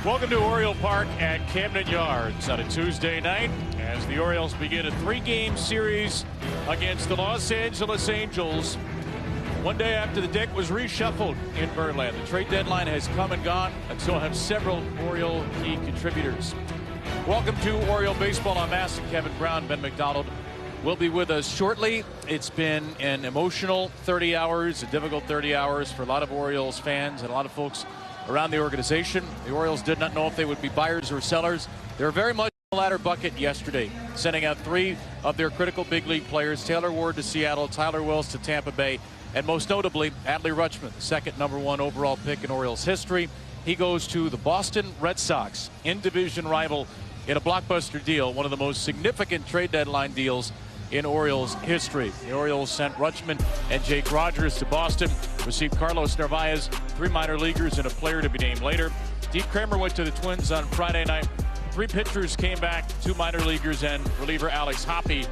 Welcome to Oriole Park at Camden Yards on a Tuesday night as the Orioles begin a 3-game series against the Los Angeles Angels. One day after the deck was reshuffled in Birdland. The trade deadline has come and gone, and so have several Oriole key contributors. Welcome to Oriole Baseball. I'm Master Kevin Brown. Ben McDonald will be with us shortly. It's been an emotional 30 hours, a difficult 30 hours for a lot of Orioles fans and a lot of folks around the organization. The Orioles did not know if they would be buyers or sellers. They were very much in the latter bucket yesterday, sending out 3 of their critical big league players: Taylor Ward to Seattle, Tyler Wells to Tampa Bay, and most notably Adley Rutschman, the second #1 overall pick in Orioles history. He goes to the Boston Red Sox, in-division rival, in a blockbuster deal, one of the most significant trade deadline deals in Orioles history. The Orioles sent Rutschman and Jake Rogers to Boston, received Carlos Narvaez, 3 minor leaguers and a player to be named later. Dean Kramer went to the Twins on Friday night. 3 pitchers came back, 2 minor leaguers and reliever Alex Hoppe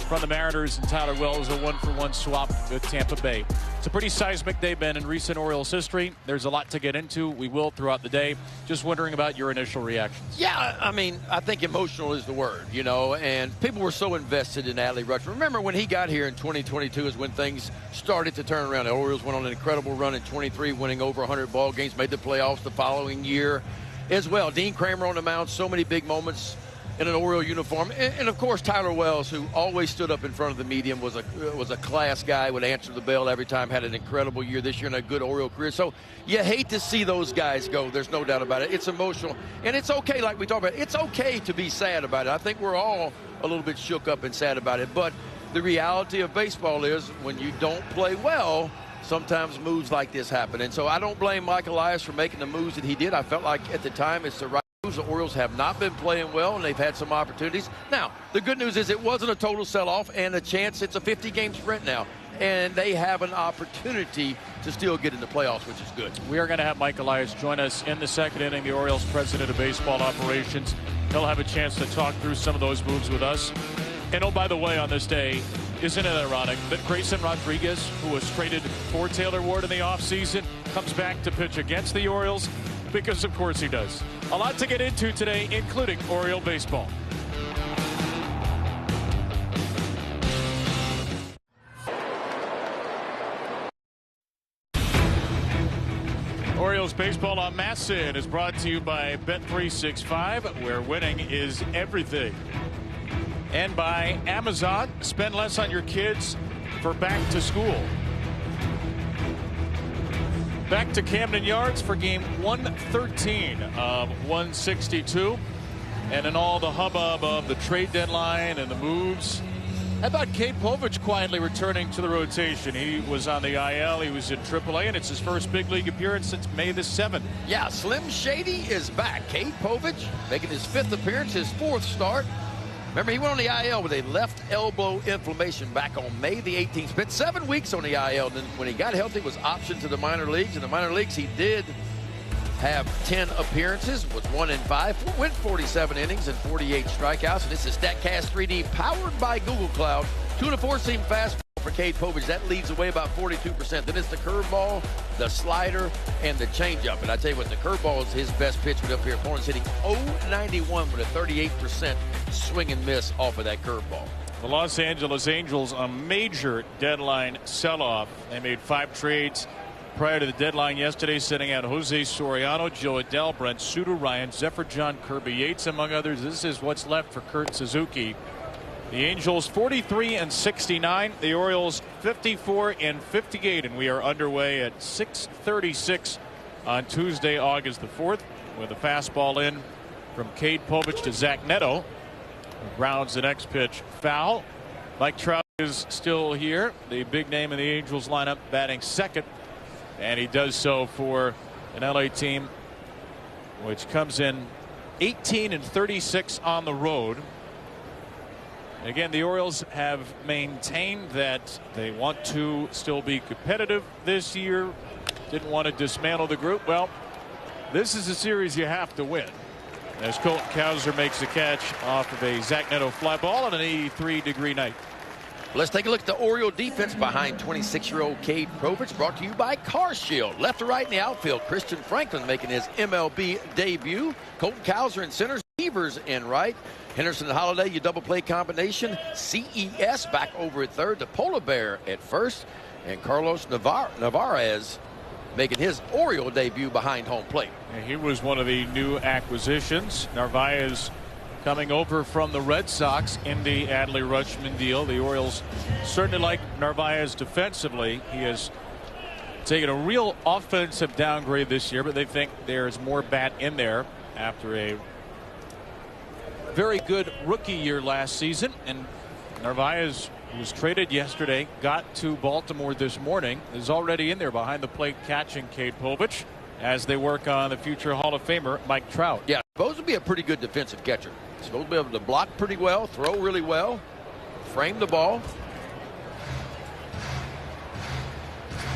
from the Mariners, and Tyler Wells, a 1-for-1 swap with Tampa Bay. It's a pretty seismic day, Ben, in recent Orioles history. There's a lot to get into. We will throughout the day. Just wondering about your initial reactions. Yeah, I mean, I think emotional is the word, you know, and people were so invested in Adley Rutschman. Remember when he got here in 2022 is when things started to turn around. The Orioles went on an incredible run in 23, winning over 100 ball games, made the playoffs the following year as well. Dean Kramer on the mound, so many big moments in an Oriole uniform, and of course Tyler Wells, who always stood up in front of the media, was a class guy, would answer the bell every time, had an incredible year this year and a good Oriole career. So you hate to see those guys go. There's no doubt about it. It's emotional, and it's okay, like we talked about. It's okay to be sad about it. I think we're all a little bit shook up and sad about it, but the reality of baseball is when you don't play well, sometimes moves like this happen. And so I don't blame Mike Elias for making the moves that he did. I felt like at the time it's the right. The Orioles have not been playing well, and they've had some opportunities. Now, the good news is it wasn't a total sell-off, and a chance it's a 50-game sprint now, and they have an opportunity to still get in the playoffs, which is good. We are going to have Mike Elias join us in the second inning, the Orioles president of baseball operations. He'll have a chance to talk through some of those moves with us. And oh, by the way, on this day, isn't it ironic that Grayson Rodriguez, who was traded for Taylor Ward in the offseason, comes back to pitch against the Orioles? Because of course he does. A lot to get into today, including Oriole baseball. Orioles baseball on MASN is brought to you by Bet365, where winning is everything. And by Amazon. Spend less on your kids for back to school. Back to Camden Yards for game 113 of 162. And in all the hubbub of the trade deadline and the moves, how about Cade Povich quietly returning to the rotation? He was on the IL, he was in AAA, and it's his first big league appearance since May the 7th. Yeah, Slim Shady is back. Cade Povich making his 5th appearance, his 4th start. Remember, he went on the IL with a left elbow inflammation back on May the 18th. Spent 7 weeks on the IL. Then when he got healthy, was optioned to the minor leagues. In the minor leagues, he did have 10 appearances, was 1-5, went 47 innings and 48 strikeouts. And this is StatCast 3D powered by Google Cloud. 2 and a 4-seam fastball for Cade Povich. That leaves away about 42%. Then it's the curveball, the slider, and the changeup. And I tell you what, the curveball is his best pitch up here. Opponent's hitting .091 with a 38% swing and miss off of that curveball. The Los Angeles Angels, a major deadline sell-off. They made 5 trades prior to the deadline yesterday, sending out Jose Soriano, Joe Adell, Brent Suter, Ryan Zephyr, John Kirby Yates, among others. This is what's left for Kurt Suzuki. The Angels 43-69, the Orioles 54-58, and we are underway at 6:36 on Tuesday, August the 4th, with a fastball in from Cade Povich to Zach Neto. Grounds the next pitch foul. Mike Trout is still here, the big name in the Angels lineup, batting second, and he does so for an LA team which comes in 18-36 on the road. Again, the Orioles have maintained that they want to still be competitive this year. Didn't want to dismantle the group. Well, this is a series you have to win. As Colton Cowser makes the catch off of a Zach Neto fly ball on an 83-degree night. Let's take a look at the Oriole defense behind 26-year-old Cade Povich, brought to you by Car Shield. Left to right in the outfield, Christian Franklin making his MLB debut. Colton Cowser in center, Beavers in right. Henderson and Holiday, your double play combination. CES back over at third, the Polar Bear at first, and Carlos Narvaez making his Oriole debut behind home plate. And he was one of the new acquisitions. Narvaez coming over from the Red Sox in the Adley Rutschman deal. The Orioles certainly like Narvaez defensively. He has taken a real offensive downgrade this year, but they think there's more bat in there after a very good rookie year last season. And Narvaez, who was traded yesterday, got to Baltimore this morning, is already in there behind the plate catching Cade Povich as they work on the future Hall of Famer Mike Trout. Yeah, supposed to be a pretty good defensive catcher. Supposed to be able to block pretty well, throw really well, frame the ball.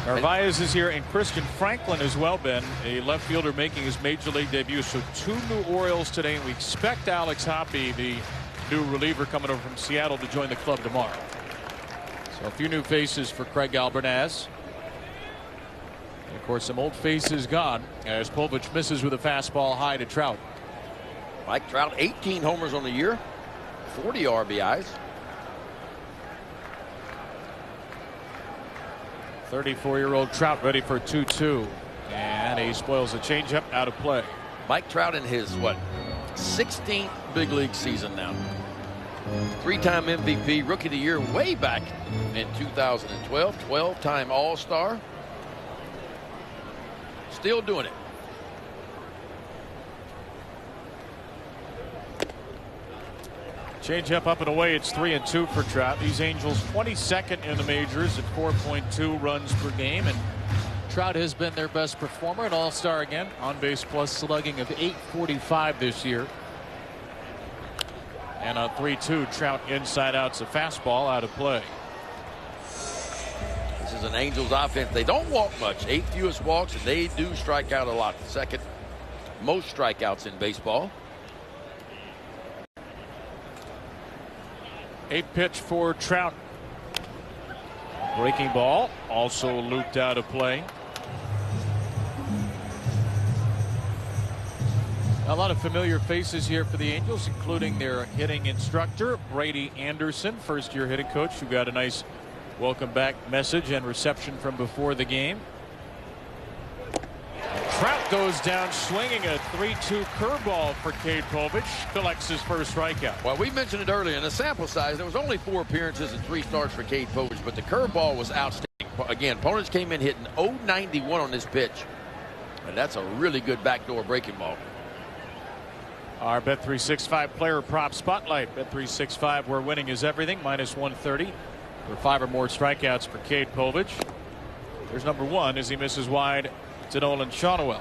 Narvaez is here, and Christian Franklin as well, Ben, a left fielder making his major league debut. So 2 new Orioles today, and we expect Alex Hoppe, the new reliever coming over from Seattle, to join the club tomorrow. So a few new faces for Craig Albernaz. And of course, some old faces gone as Povich misses with a fastball high to Trout. Mike Trout, 18 homers on the year, 40 RBIs. 34-year-old Trout ready for 2-2. And he spoils a changeup out of play. Mike Trout in his, 16th big league season now. 3-time MVP, Rookie of the Year way back in 2012. 12-time All-Star. Still doing it. Change up and away. It's 3-2 for Trout. These Angels 22nd in the majors at 4.2 runs per game, and Trout has been their best performer, an all-star again. On base plus slugging of .845 this year. And on 3-2, Trout inside out's a fastball out of play. This is an Angels offense. They don't walk much, 8th fewest walks, and they do strike out a lot. The second most strikeouts in baseball. 8-pitch for Trout. Breaking ball, also looped out of play. A lot of familiar faces here for the Angels, including their hitting instructor, Brady Anderson, first-year hitting coach, who got a nice welcome back message and reception from before the game. Trout goes down swinging a 3-2 curveball for Cade Povich. Collects his first strikeout. Well, we mentioned it earlier. In the sample size, there was only 4 appearances and 3 starts for Cade Povich, but the curveball was outstanding. Again, opponents came in hitting .091 on this pitch, and that's a really good backdoor breaking ball. Our Bet365 player prop spotlight. Bet365, where winning is everything, -130 for 5 or more strikeouts for Cade Povich. There's number 1 as he misses wide to Nolan Shawnuel.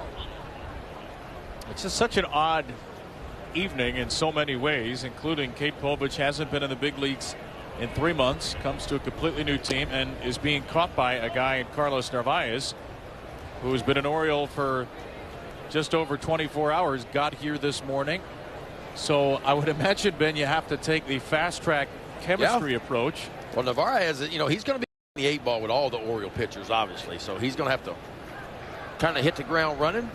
It's just such an odd evening in so many ways, including Cade Povich hasn't been in the big leagues in 3 months, comes to a completely new team, and is being caught by a guy in Carlos Narvaez, who has been an Oriole for just over 24 hours, got here this morning. So I would imagine, Ben, you have to take the fast track chemistry approach. Well, Narvaez, he's going to be in the 8 ball with all the Oriole pitchers, obviously, so he's going to have to kind of hit the ground running.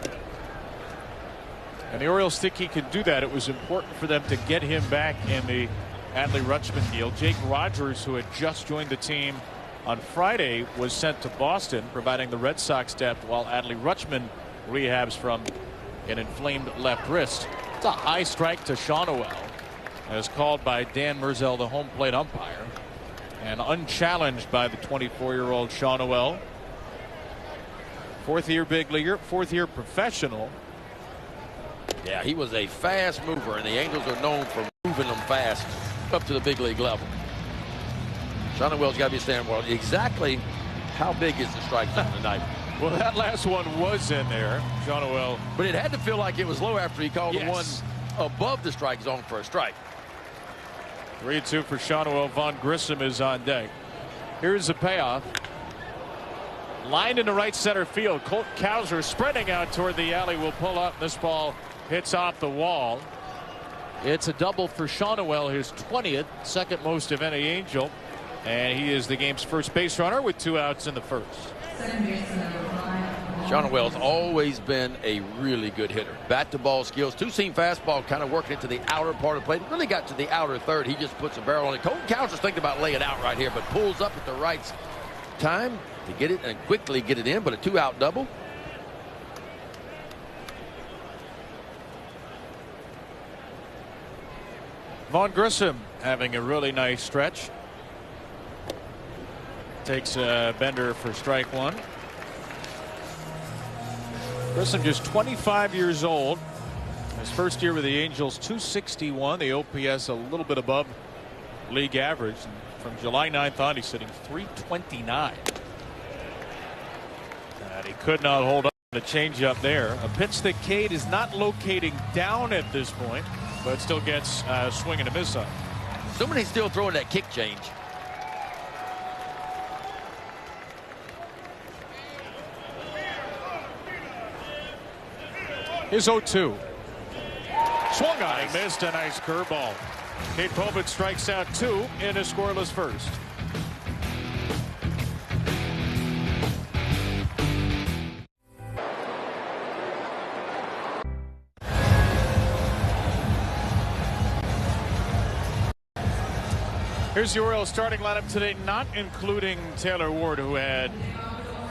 And the Orioles think he can do that. It was important for them to get him back in the Adley Rutschman deal. Jake Rogers, who had just joined the team on Friday, was sent to Boston, providing the Red Sox depth, while Adley Rutschman rehabs from an inflamed left wrist. It's a high strike to Shawnuel, as called by Dan Merzel, the home plate umpire, and unchallenged by the 24-year-old Shawnuel. 4th-year big leaguer, 4th-year professional. Yeah, he was a fast mover, and the Angels are known for moving them fast up to the big league level. Shawnuel's got to be standing. Well, exactly how big is the strike zone tonight? Well, that last one was in there, Shawnuel. But it had to feel like it was low after he called the one above the strike zone for a strike. 3-2 for Shawnuel. Vaughn Grissom is on deck. Here's the payoff. Lined into right center field. Colt Cowser spreading out toward the alley will pull up. This ball hits off the wall. It's a double for Shawnuel, his 20th, second most of any Angel. And he is the game's first base runner with 2 outs in the first. John Wells always been a really good hitter. Bat-to-ball skills. Two-seam fastball kind of working into the outer part of the plate. Really got to the outer third. He just puts a barrel on it. Colton Cowser's thinking about laying out right here, but pulls up at the right time to get it and quickly get it in, but a 2-out double. Vaughn Grissom having a really nice stretch. Takes a bender for strike one. Grissom just 25 years old. His first year with the Angels, 261. The OPS a little bit above league average. And from July 9th on, he's sitting 329. And he could not hold up the changeup there. A pitch that Cade is not locating down at this point, but still gets a swing and a miss on. Somebody's still throwing that kick change. His 0-2. Swung on and missed a nice curveball. Cade Povich strikes out 2 in a scoreless first. Here's the Orioles starting lineup today, not including Taylor Ward, who had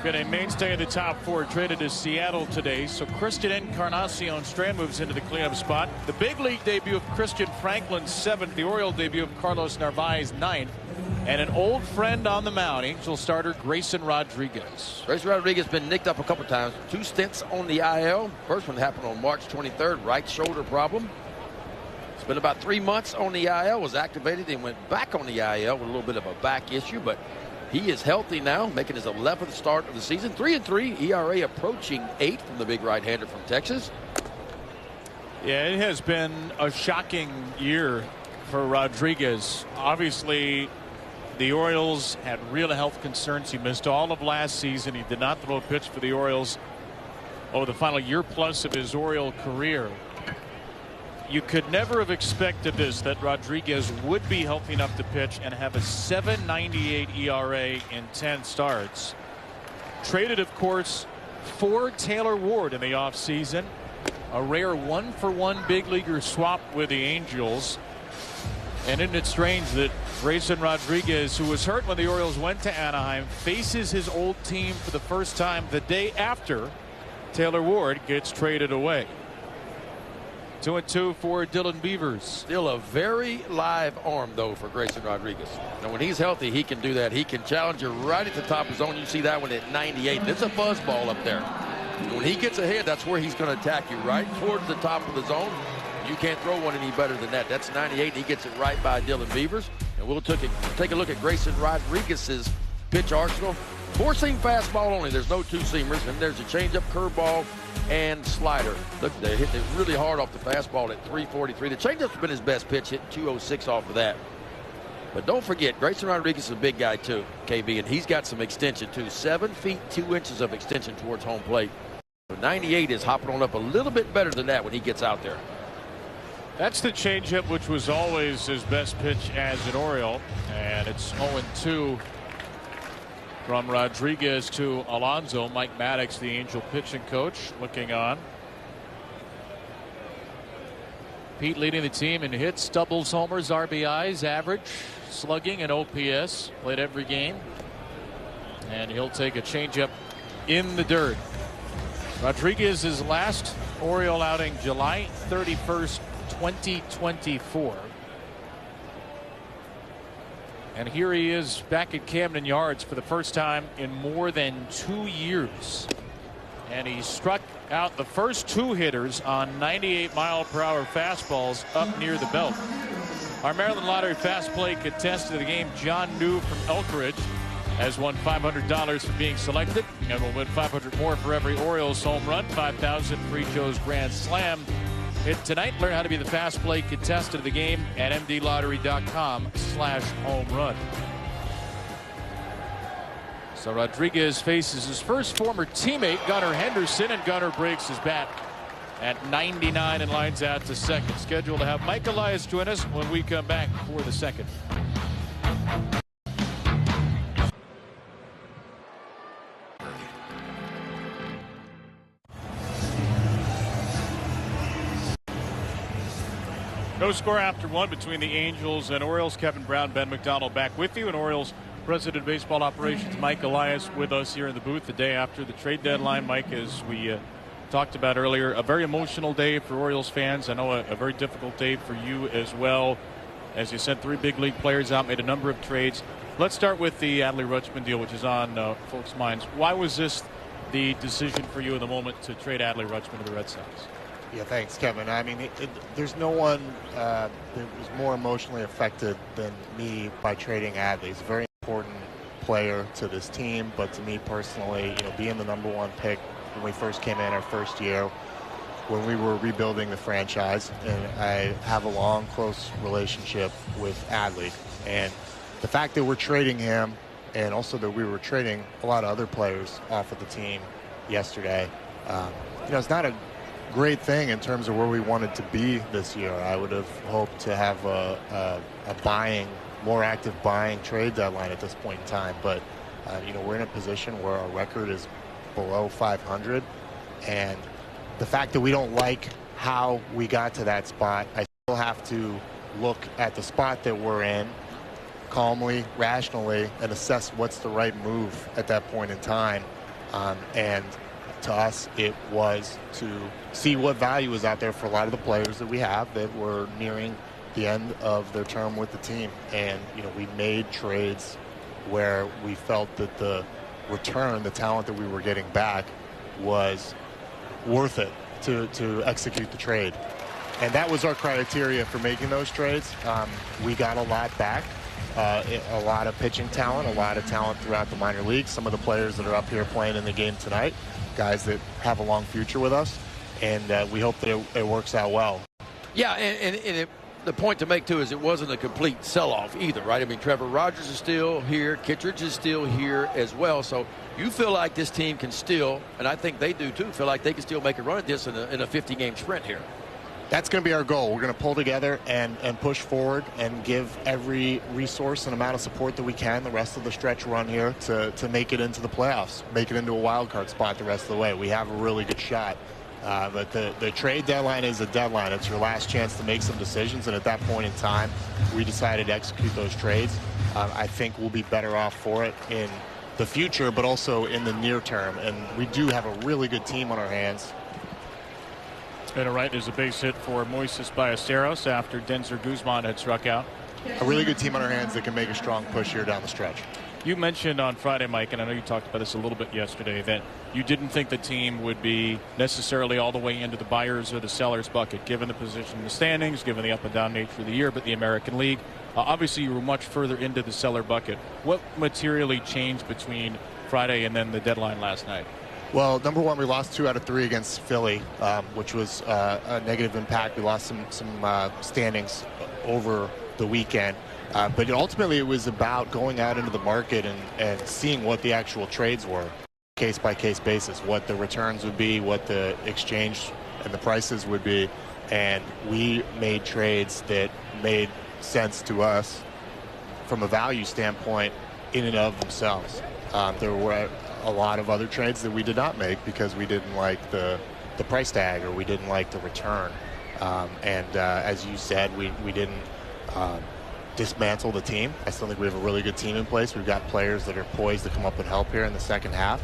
been a mainstay of the top 4, traded to Seattle today. So Christian Encarnacion Strand moves into the cleanup spot. The big league debut of Christian Franklin, 7th. The Oriole debut of Carlos Narvaez, 9th. And an old friend on the mound, Angel starter Grayson Rodriguez. Grayson Rodriguez been nicked up a couple times. 2 stints on the IL. First one happened on March 23rd, right shoulder problem. It's been about 3 months on the IL, was activated and went back on the IL with a little bit of a back issue, but he is healthy now, making his 11th start of the season. 3-3, ERA approaching 8 from the big right-hander from Texas. Yeah, it has been a shocking year for Rodriguez. Obviously, the Orioles had real health concerns. He missed all of last season. He did not throw a pitch for the Orioles over the final year plus of his Oriole career. You could never have expected this, that Rodriguez would be healthy enough to pitch and have a 7.98 ERA in 10 starts. Traded, of course, for Taylor Ward in the offseason. A rare 1-for-1 big leaguer swap with the Angels. And isn't it strange that Grayson Rodriguez, who was hurt when the Orioles went to Anaheim, faces his old team for the first time the day after Taylor Ward gets traded away. 2-2 for Dylan Beavers. Still a very live arm, though, for Grayson Rodriguez. Now, when he's healthy, he can do that. He can challenge you right at the top of the zone. You see that one at 98. It's a buzz ball up there. When he gets ahead, that's where he's going to attack you, right towards the top of the zone. You can't throw one any better than that. That's 98. He gets it right by Dylan Beavers. And we'll take a look at Grayson Rodriguez's pitch arsenal. 4-seam fastball only. There's no 2-seamers. And there's a changeup, curveball, and slider. Look, they hit it really hard off the fastball at 343. The changeup's been his best pitch, hitting 206 off of that. But don't forget, Grayson Rodriguez is a big guy too, KB, and he's got some extension too. 7 feet 2 inches of extension towards home plate. So 98 is hopping on up a little bit better than that when he gets out there. That's the changeup, which was always his best pitch as an Oriole. And it's 0-2 from Rodriguez to Alonso. Mike Maddox, the Angel pitching coach, looking on. Pete leading the team in hits, doubles, homers, RBIs, average, slugging, and OPS. Played every game. And he'll take a changeup in the dirt. Rodriguez's last Oriole outing, July 31st, 2024. And here he is back at Camden Yards for the first time in more than 2 years. And he struck out the first 2 hitters on 98-mile-per-hour fastballs up near the belt. Our Maryland Lottery Fast Play contestant of the game, John New from Elkridge, has won $500 for being selected and will win $500 more for every Orioles home run, $5,000 for each Joe's Grand Slam. Hit tonight. Learn how to be the Fast Play contestant of the game at mdlottery.com/home run. So Rodriguez faces his first former teammate, Gunnar Henderson, and Gunnar breaks his bat at 99 and lines out to second. Scheduled to have Mike Elias join us when we come back for the second. No score after one between the Angels and Orioles. Kevin Brown, Ben McDonald back with you, and Orioles President of Baseball Operations Mike Elias with us here in the booth the day after the trade deadline. Mike, as we talked about earlier, a very emotional day for Orioles fans. I know a very difficult day for you as well, as you sent 3 big league players out, made a number of trades. Let's start with the Adley Rutschman deal, which is on folks' minds. Why was this the decision for you in the moment to trade Adley Rutschman to the Red Sox? Yeah, thanks, Kevin. I mean, there's no one that was more emotionally affected than me by trading Adley. He's a very important player to this team, but to me personally, being the #1 pick when we first came in our first year, when we were rebuilding the franchise, and I have a long, close relationship with Adley. And the fact that we're trading him, and also that we were trading a lot of other players off of the team yesterday, it's not a great thing in terms of where we wanted to be this year. I would have hoped to have a more active buying trade deadline at this point in time. But, we're in a position where our record is below 500. And the fact that we don't like how we got to that spot, I still have to look at the spot that we're in calmly, rationally, and assess what's the right move at that point in time. And to us, it was to see what value is out there for a lot of the players that we have that were nearing the end of their term with the team. And, we made trades where we felt that the return, the talent that we were getting back, was worth it to execute the trade. And that was our criteria for making those trades. We got a lot back, a lot of pitching talent, a lot of talent throughout the minor leagues. Some of the players that are up here playing in the game tonight, guys that have a long future with us, and we hope that it works out well. Yeah, and the point to make, too, is it wasn't a complete sell-off either, right? I mean, Trevor Rogers is still here. Kittredge is still here as well. So you feel like this team can still, and I think they do, too, feel like they can still make a run at this in a 50-game sprint here. That's going to be our goal. We're going to pull together and push forward and give every resource and amount of support that we can the rest of the stretch run here to make it into the playoffs, make it into a wild card spot the rest of the way. We have a really good shot. But the trade deadline is a deadline. It's your last chance to make some decisions, and at that point in time, we decided to execute those trades. I think we'll be better off for it in the future, but also in the near term. And we do have a really good team on our hands. And right, there's a base hit for Moises Ballesteros after Denzer Guzman had struck out. A really good team on our hands that can make a strong push here down the stretch. You mentioned on Friday, Mike, and I know you talked about this a little bit yesterday, that you didn't think the team would be necessarily all the way into the buyers or the sellers bucket, given the position in the standings, given the up and down nature of the year, but the American League. Obviously, you were much further into the seller bucket. What materially changed between Friday and then the deadline last night? Well, #1, we lost 2 out of 3 against Philly, which was a negative impact. We lost some standings over the weekend. But ultimately, it was about going out into the market and seeing what the actual trades were, case-by-case basis, what the returns would be, what the exchange and the prices would be. And we made trades that made sense to us from a value standpoint in and of themselves. There were a lot of other trades that we did not make because we didn't like the price tag or we didn't like the return. As you said, we didn't dismantle the team. I still think we have a really good team in place. We've got players that are poised to come up and help here in the second half.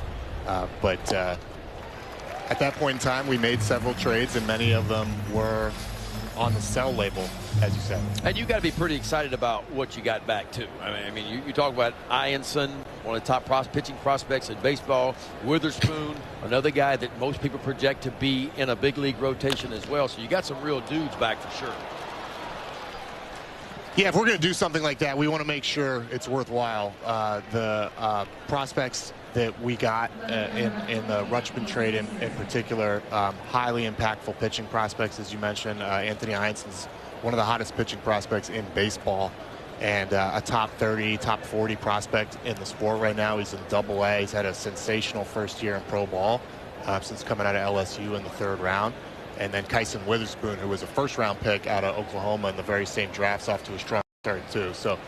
But at that point in time, we made several trades, and many of them were on the sell label, as you said. And you got to be pretty excited about what you got back, too. I mean, you talk about Ianson, one of the top pitching prospects in baseball. Witherspoon, another guy that most people project to be in a big league rotation as well. So you got some real dudes back for sure. Yeah, if we're going to do something like that, we want to make sure it's worthwhile. The prospects that we got in the Rutschman trade in particular, highly impactful pitching prospects, as you mentioned. Anthony Ianson's one of the hottest pitching prospects in baseball and a top 30, top 40 prospect in the sport right now. He's in Double-A. He's had a sensational first year in pro ball since coming out of LSU in the 3rd round. And then Kyson Witherspoon, who was a first-round pick out of Oklahoma in the very same drafts, off to a strong start, too. So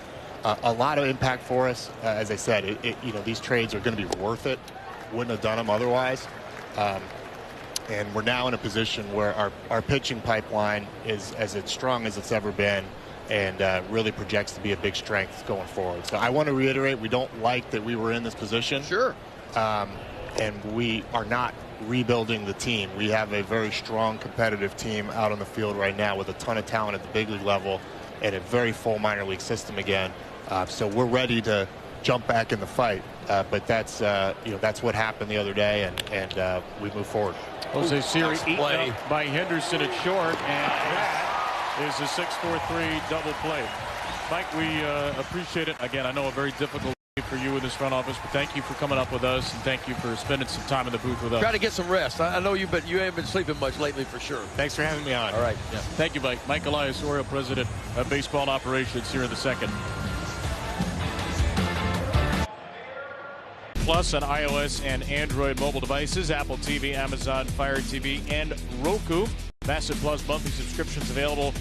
a lot of impact for us. As I said, these trades are going to be worth it. Wouldn't have done them otherwise. and we're now in a position where our pitching pipeline is as strong as it's ever been, and really projects to be a big strength going forward. So I want to reiterate, we don't like that we were in this position. Sure. And we are not rebuilding the team. We have a very strong competitive team out on the field right now with a ton of talent at the big league level and a very full minor league system again. So we're ready to jump back in the fight. But that's that's what happened the other day, and we move forward. Jose Siri eaten up by Henderson at short, and that is a 6-4-3 double play. Mike, we appreciate it. Again, I know a very difficult day for you in this front office, but thank you for coming up with us, and thank you for spending some time in the booth with us. Try to get some rest. I know you haven't been sleeping much lately for sure. Thanks for having me on. All right. Yeah. Thank you, Mike. Mike Elias, Oriole President of Baseball Operations, here in the second. Plus on iOS and Android mobile devices, Apple TV, Amazon Fire TV, and Roku. Massive Plus monthly subscriptions available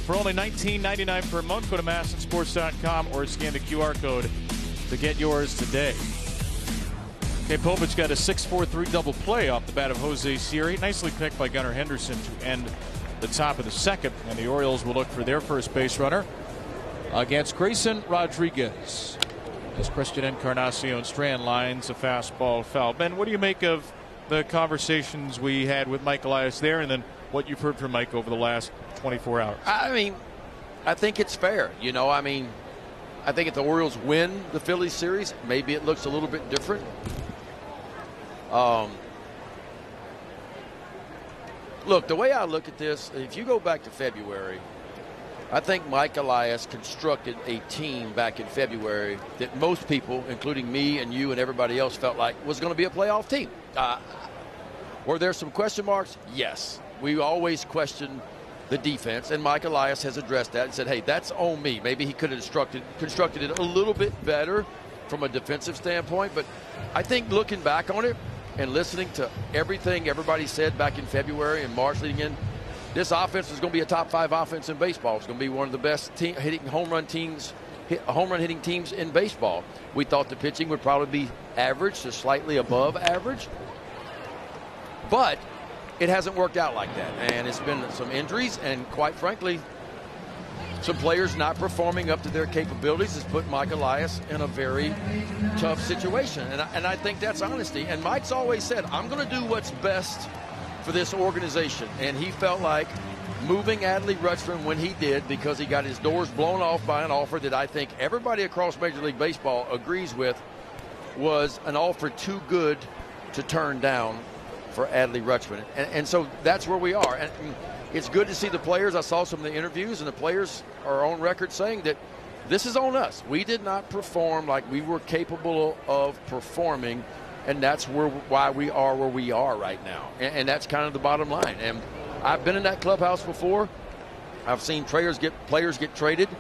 for only $19.99 per month. Go to MASNsports.com or scan the QR code to get yours today. Okay, Povich got a 6-4-3 double play off the bat of Jose Siri. Nicely picked by Gunnar Henderson to end the top of the second. And the Orioles will look for their first base runner against Grayson Rodriguez. As Christian Encarnacion Strand lines a fastball foul. Ben, what do you make of the conversations we had with Mike Elias there, and then what you've heard from Mike over the last 24 hours? I mean, I think it's fair. I think if the Orioles win the Phillies series, maybe it looks a little bit different. Look, the way I look at this, if you go back to February, I think Mike Elias constructed a team back in February that most people, including me and you and everybody else, felt like was going to be a playoff team. Were there some question marks? Yes. We always question the defense, and Mike Elias has addressed that and said, hey, that's on me. Maybe he could have constructed it a little bit better from a defensive standpoint, but I think looking back on it and listening to everything everybody said back in February and March leading in, this offense is going to be a top 5 offense in baseball. It's going to be one of the best home run hitting teams in baseball. We thought the pitching would probably be average to slightly above average, but it hasn't worked out like that. And it's been some injuries, and quite frankly, some players not performing up to their capabilities has put Mike Elias in a very tough situation. And I think that's honesty. And Mike's always said, I'm going to do what's best for this organization, and he felt like moving Adley Rutschman when he did, because he got his doors blown off by an offer that I think everybody across Major League Baseball agrees with was an offer too good to turn down for Adley Rutschman. And so that's where we are. And it's good to see the players. I saw some of the interviews, and the players are on record saying that this is on us. We did not perform like we were capable of performing, and that's why we are where we are right now. And that's kind of the bottom line. And I've been in that clubhouse before. I've seen players get traded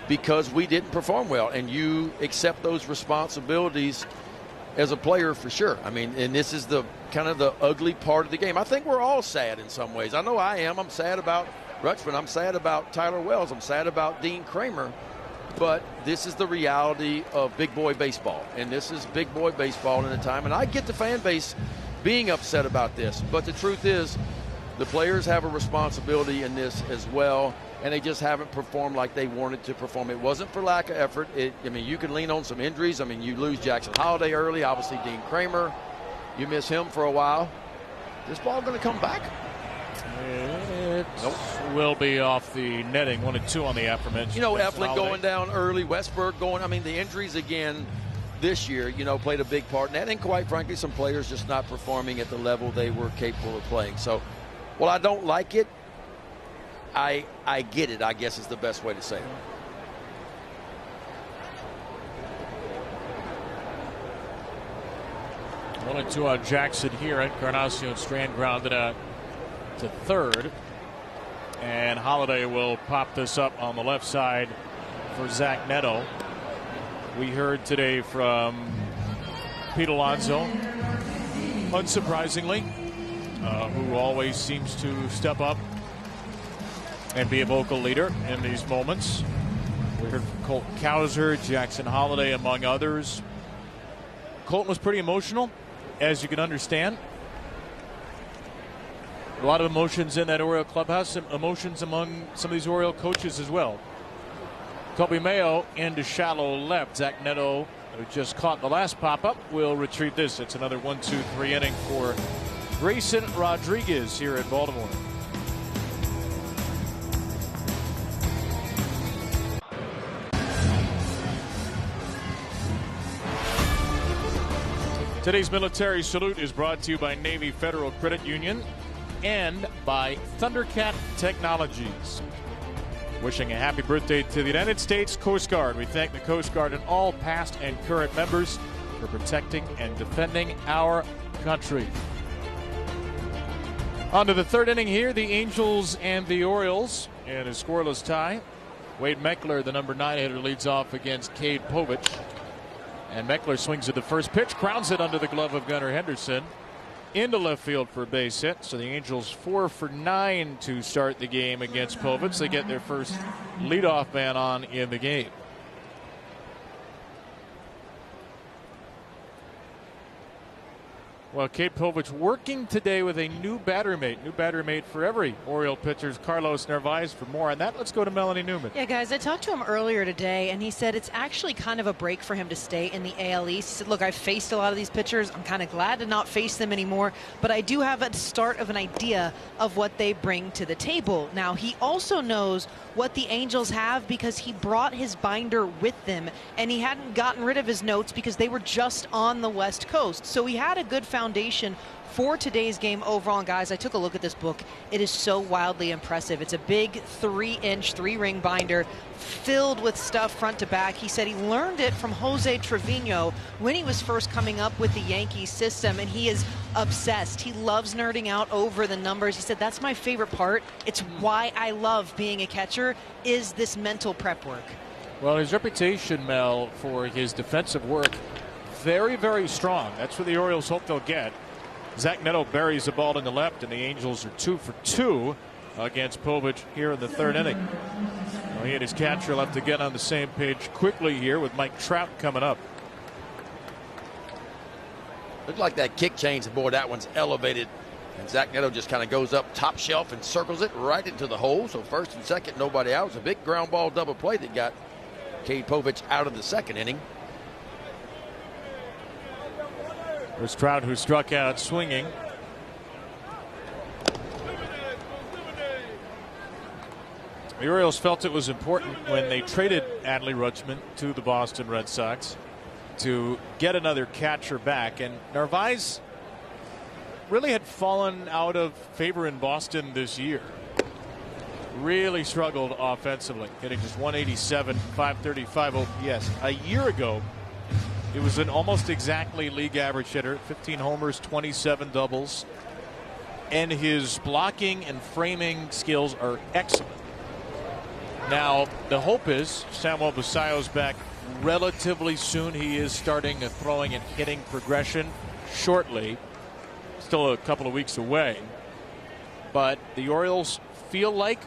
because we didn't perform well. And you accept those responsibilities as a player for sure. I mean, and this is the kind of the ugly part of the game. I think we're all sad in some ways. I know I am. I'm sad about Rutschman. I'm sad about Tyler Wells. I'm sad about Dean Kramer. But this is the reality of big boy baseball, and this is big boy baseball in a time. And I get the fan base being upset about this, but the truth is the players have a responsibility in this as well, and they just haven't performed like they wanted to perform. It wasn't for lack of effort. You can lean on some injuries. You lose Jackson Holliday early, obviously Dean Kramer. You miss him for a while. Is this ball going to come back? It will be off the netting. 1-2 on the aforementioned. Eflin going down early, Westberg going. The injuries again this year, played a big part in that. And quite frankly, some players just not performing at the level they were capable of playing. So, while I don't like it, I get it, I guess is the best way to say it. One and two on Jackson here. Encarnacion Strand grounded out to third, and Holliday will pop this up on the left side for Zach Neto. We heard today from Pete Alonso, unsurprisingly, who always seems to step up and be a vocal leader in these moments. We heard from Colton Cowser, Jackson Holliday, among others. Colton was pretty emotional, as you can understand. A lot of emotions in that Oriole clubhouse, some emotions among some of these Oriole coaches as well. Kobe Mayo into shallow left. Zach Neto, who just caught the last pop-up, will retrieve this. It's another 1-2-3 inning for Grayson Rodriguez here in Baltimore. Today's military salute is brought to you by Navy Federal Credit Union and by Thundercat Technologies. Wishing a happy birthday to the United States Coast Guard. We thank the Coast Guard and all past and current members for protecting and defending our country. On to the third inning here, the Angels and the Orioles in a scoreless tie. Wade Meckler, the number 9 hitter, leads off against Cade Povich. And Meckler swings at the first pitch, crowns it under the glove of Gunnar Henderson into left field for a base hit. So the Angels 4 for 9 to start the game against Povich. They get their first leadoff man on in the game. Well, Cade Povich working today with a new batter mate for every Oriole pitcher, Carlos Narvaez. For more on that, let's go to Melanie Newman. Yeah, guys, I talked to him earlier today, and he said it's actually kind of a break for him to stay in the AL East. He said, look, I've faced a lot of these pitchers. I'm kind of glad to not face them anymore, but I do have a start of an idea of what they bring to the table. Now, he also knows what the Angels have because he brought his binder with them, and he hadn't gotten rid of his notes because they were just on the West Coast. So he had a good foundation for today's game overall. And guys, I took a look at this book. It is so wildly impressive. It's a big 3-inch, 3-ring binder filled with stuff front to back. He said he learned it from Jose Trevino when he was first coming up with the Yankees system, and he is obsessed. He loves nerding out over the numbers. He said, that's my favorite part. It's why I love being a catcher, is this mental prep work. Well, his reputation, Mel, for his defensive work, very, very strong. That's what the Orioles hope they'll get. Zach Neto buries the ball in the left, and the Angels are 2 for 2 against Povich here in the third inning. Well, he and his catcher will have to get on the same page quickly here with Mike Trout coming up. Looks like that kick change, and boy, that one's elevated. And Zach Neto just kind of goes up top shelf and circles it right into the hole. So first and second, nobody out. It was a big ground ball double play that got Cade Povich out of the second inning. There's Trout, who struck out swinging. The Orioles felt it was important when they traded Adley Rutschman to the Boston Red Sox to get another catcher back. And Narvaez really had fallen out of favor in Boston this year. Really struggled offensively, hitting just 187, 535 OPS. A year ago, it was an almost exactly league average hitter, 15 homers, 27 doubles, and his blocking and framing skills are excellent. Now, the hope is Samuel Basallo's back relatively soon. He is starting a throwing and hitting progression shortly. Still a couple of weeks away. But the Orioles feel like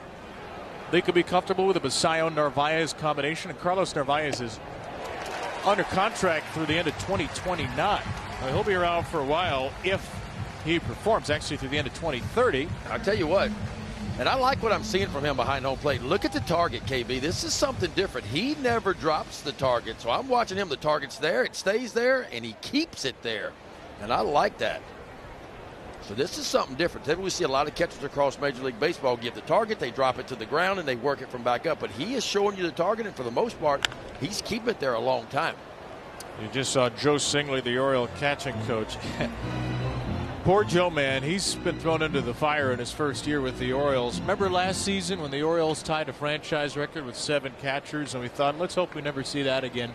they could be comfortable with a Basallo-Narvaez combination, and Carlos Narvaez is under contract through the end of 2029. Now, he'll be around for a while if he performs, actually through the end of 2030. I'll tell you what, and I like what I'm seeing from him behind home plate. Look at the target, KB. This is something different. He never drops the target. So I'm watching him. The target's there, it stays there, and he keeps it there. And I like that. So this is something different. Typically we see a lot of catchers across Major League Baseball give the target, they drop it to the ground, and they work it from back up. But he is showing you the target, and for the most part, he's keeping it there a long time. You just saw Joe Singley, the Oriole catching coach. Poor Joe, man. He's been thrown into the fire in his first year with the Orioles. Remember last season when the Orioles tied a franchise record with 7 catchers, and we thought, let's hope we never see that again.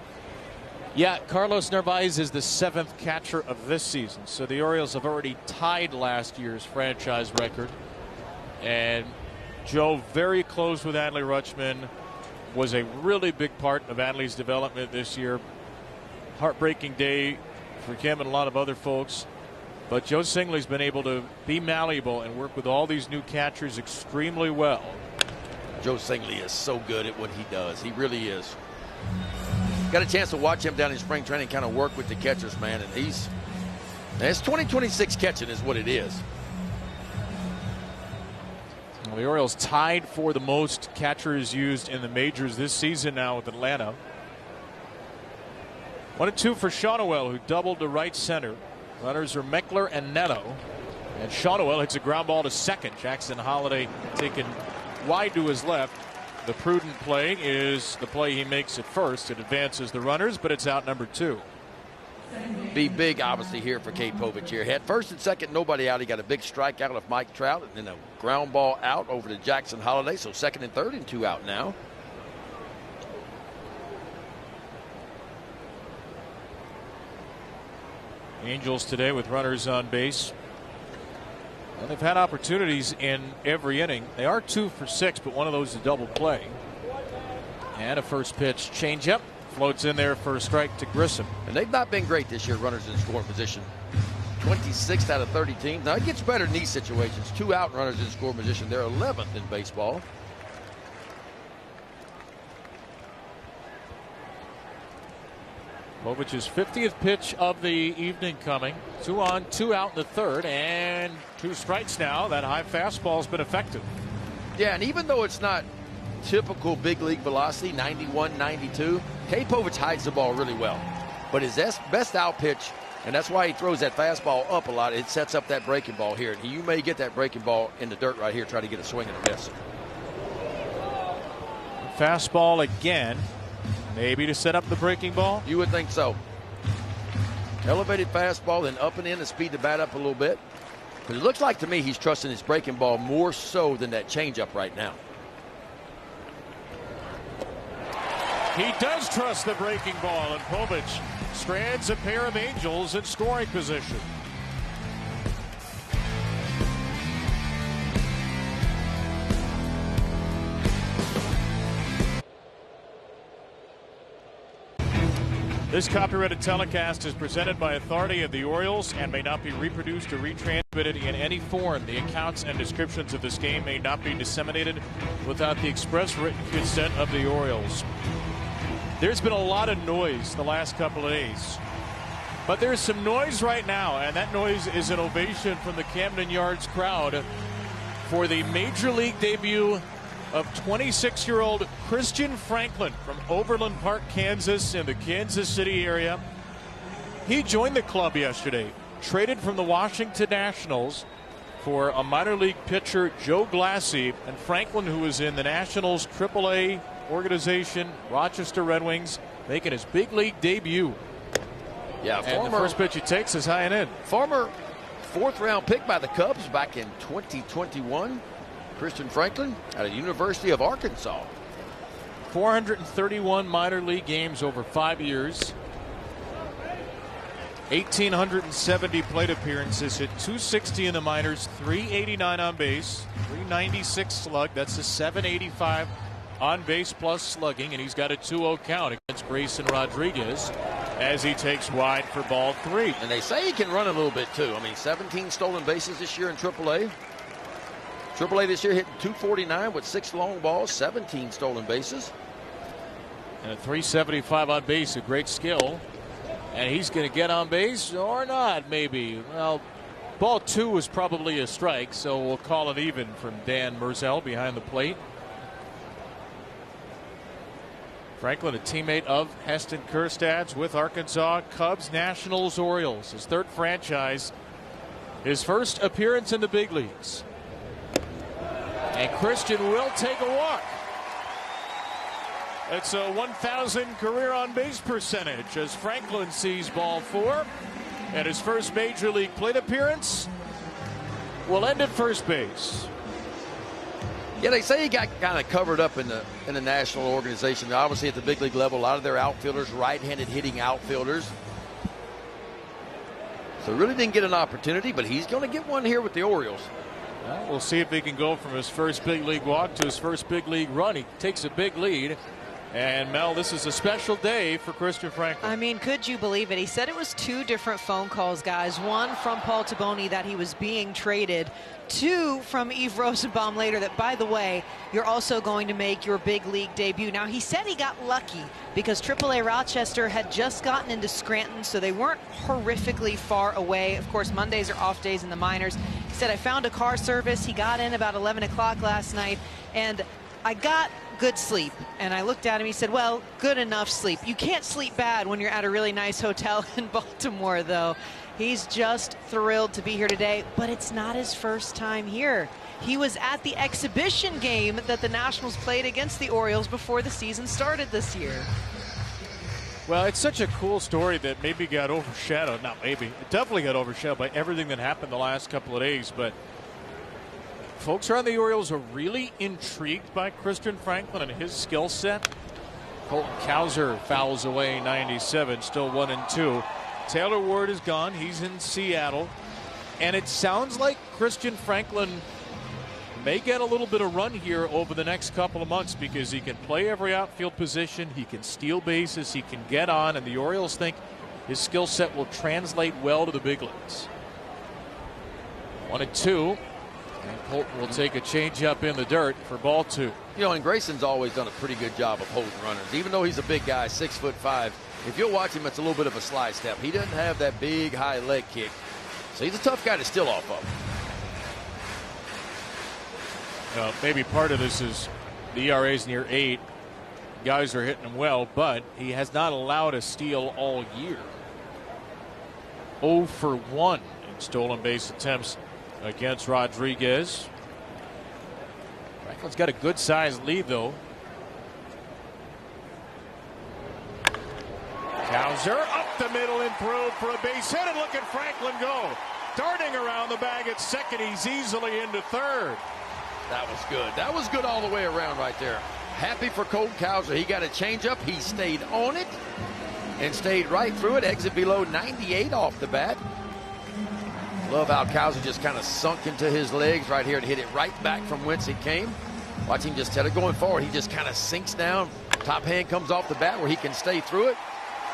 Yeah, Carlos Narvaez is the 7th catcher of this season. So the Orioles have already tied last year's franchise record. And Joe, very close with Adley Rutschman, was a really big part of Adley's development this year. Heartbreaking day for him and a lot of other folks. But Joe Singley's been able to be malleable and work with all these new catchers extremely well. Joe Singley is so good at what he does. He really is. Got a chance to watch him down in spring training kind of work with the catchers, man, and it's 2026 catching is what it is. The Orioles tied for the most catchers used in the majors this season now with Atlanta. 1-2 for Shawnoel, who doubled to right center. Runners are Meckler and Neto. And Shawnoel hits a ground ball to second. Jackson Holliday taken wide to his left. The prudent play is the play he makes at first. It advances the runners, but it's out number 2. Be big, obviously, here for Kate Povich here. Had first and second, nobody out. He got a big strikeout of Mike Trout, and then a ground ball out over to Jackson Holliday. So second and third and 2 out now. Angels today with runners on base. Well, they've had opportunities in every inning. They are 2 for 6, but one of those is a double play. And a first pitch changeup. Floats in there for a strike to Grissom. And they've not been great this year, runners in scoring position. 26th out of 30 teams. Now, it gets better in these situations. 2 out runners in scoring position. They're 11th in baseball. Povich's 50th pitch of the evening coming. 2 on, 2 out in the third, and 2 strikes now. That high fastball's been effective. Yeah, and even though it's not typical big league velocity, 91, 92, Kate Povich hides the ball really well. But his best out pitch, and that's why he throws that fastball up a lot, it sets up that breaking ball here. And you may get that breaking ball in the dirt right here, try to get a swing and a miss. Fastball again. Maybe to set up the breaking ball? You would think so. Elevated fastball, then up and in to speed the bat up a little bit. But it looks like to me he's trusting his breaking ball more so than that changeup right now. He does trust the breaking ball, and Povich strands a pair of Angels in scoring position. This copyrighted telecast is presented by authority of the Orioles and may not be reproduced or retransmitted in any form. The accounts and descriptions of this game may not be disseminated without the express written consent of the Orioles. There's been a lot of noise the last couple of days, but there's some noise right now, and that noise is an ovation from the Camden Yards crowd for the Major League debut of 26-year-old Christian Franklin from Overland Park, Kansas, in the Kansas City area. He joined the club yesterday, traded from the Washington Nationals for a minor league pitcher, Joe Glassy, and Franklin, who was in the Nationals AAA organization, Rochester Red Wings, making his big league debut. Yeah, and the first pitch he takes is high and in. Former 4th-round pick by the Cubs back in 2021. Christian Franklin out of the University of Arkansas. 431 minor league games over 5 years. 1,870 plate appearances, hit .260 in the minors, .389 on base, .396 slug. That's a .785 on base plus slugging, and he's got a 2-0 count against Grayson Rodriguez as he takes wide for ball 3. And they say he can run a little bit too. I mean, 17 stolen bases this year in AAA. AAA this year hitting .249 with 6 long balls, 17 stolen bases. And a .375 on base, a great skill. And he's going to get on base or not, maybe. Well, ball 2 was probably a strike, so we'll call it even from Dan Merzel behind the plate. Franklin, a teammate of Heston Kjerstad's with Arkansas, Cubs, Nationals, Orioles. His 3rd franchise, his first appearance in the big leagues. And Christian will take a walk. It's a 1,000 career on base percentage as Franklin sees ball 4. And his first major league plate appearance will end at first base. Yeah, they say he got kind of covered up in the national organization. Obviously at the big league level, a lot of their outfielders, right-handed hitting outfielders. So really didn't get an opportunity, but he's going to get one here with the Orioles. Well, we'll see if he can go from his first big league walk to his first big league run. He takes a big lead And Mel, this is a special day for Christian Franklin. I mean, could you believe it? He said it was 2 different phone calls, guys. One from Paul Taboni that he was being traded. 2 from Yves Rosenbaum later that, by the way, you're also going to make your big league debut. Now, he said he got lucky because AAA Rochester had just gotten into Scranton, so they weren't horrifically far away. Of course, Mondays are off days in the minors. He said, I found a car service. He got in about 11 o'clock last night, and I got good sleep. And I looked at him, he said, well, good enough sleep. You can't sleep bad when you're at a really nice hotel in Baltimore, though. He's just thrilled to be here today, but it's not his first time here. He was at the exhibition game that the Nationals played against the Orioles before the season started this year. Well, it's such a cool story that maybe got overshadowed. Not maybe. It definitely got overshadowed by everything that happened the last couple of days, but folks around the Orioles are really intrigued by Christian Franklin and his skill set. Colton Cowser fouls away 97, still 1-2. Taylor Ward is gone. He's in Seattle. And it sounds like Christian Franklin may get a little bit of run here over the next couple of months because he can play every outfield position. He can steal bases. He can get on. And the Orioles think his skill set will translate well to the big leagues. 1-2. And Colton will take a changeup in the dirt for ball 2. You know, and Grayson's always done a pretty good job of holding runners. Even though he's a big guy, 6'5", if you'll watch him, it's a little bit of a slide step. He doesn't have that big, high leg kick. So he's a tough guy to steal off of. Maybe part of this is the ERA's near 8. Guys are hitting him well, but he has not allowed a steal all year. 0 for 1 in stolen base attempts against Rodriguez. Franklin's got a good sized lead, though. Cowser up the middle and through for a base hit, and look at Franklin go. Darting around the bag at second, he's easily into third. That was good. That was good all the way around right there. Happy for Colton Cowser. He got a changeup. He stayed on it and stayed right through it. Exit below 98 off the bat. Love how Cowser just kind of sunk into his legs right here and hit it right back from whence it came. Watch him just tell it going forward. He just kind of sinks down. Top hand comes off the bat where he can stay through it.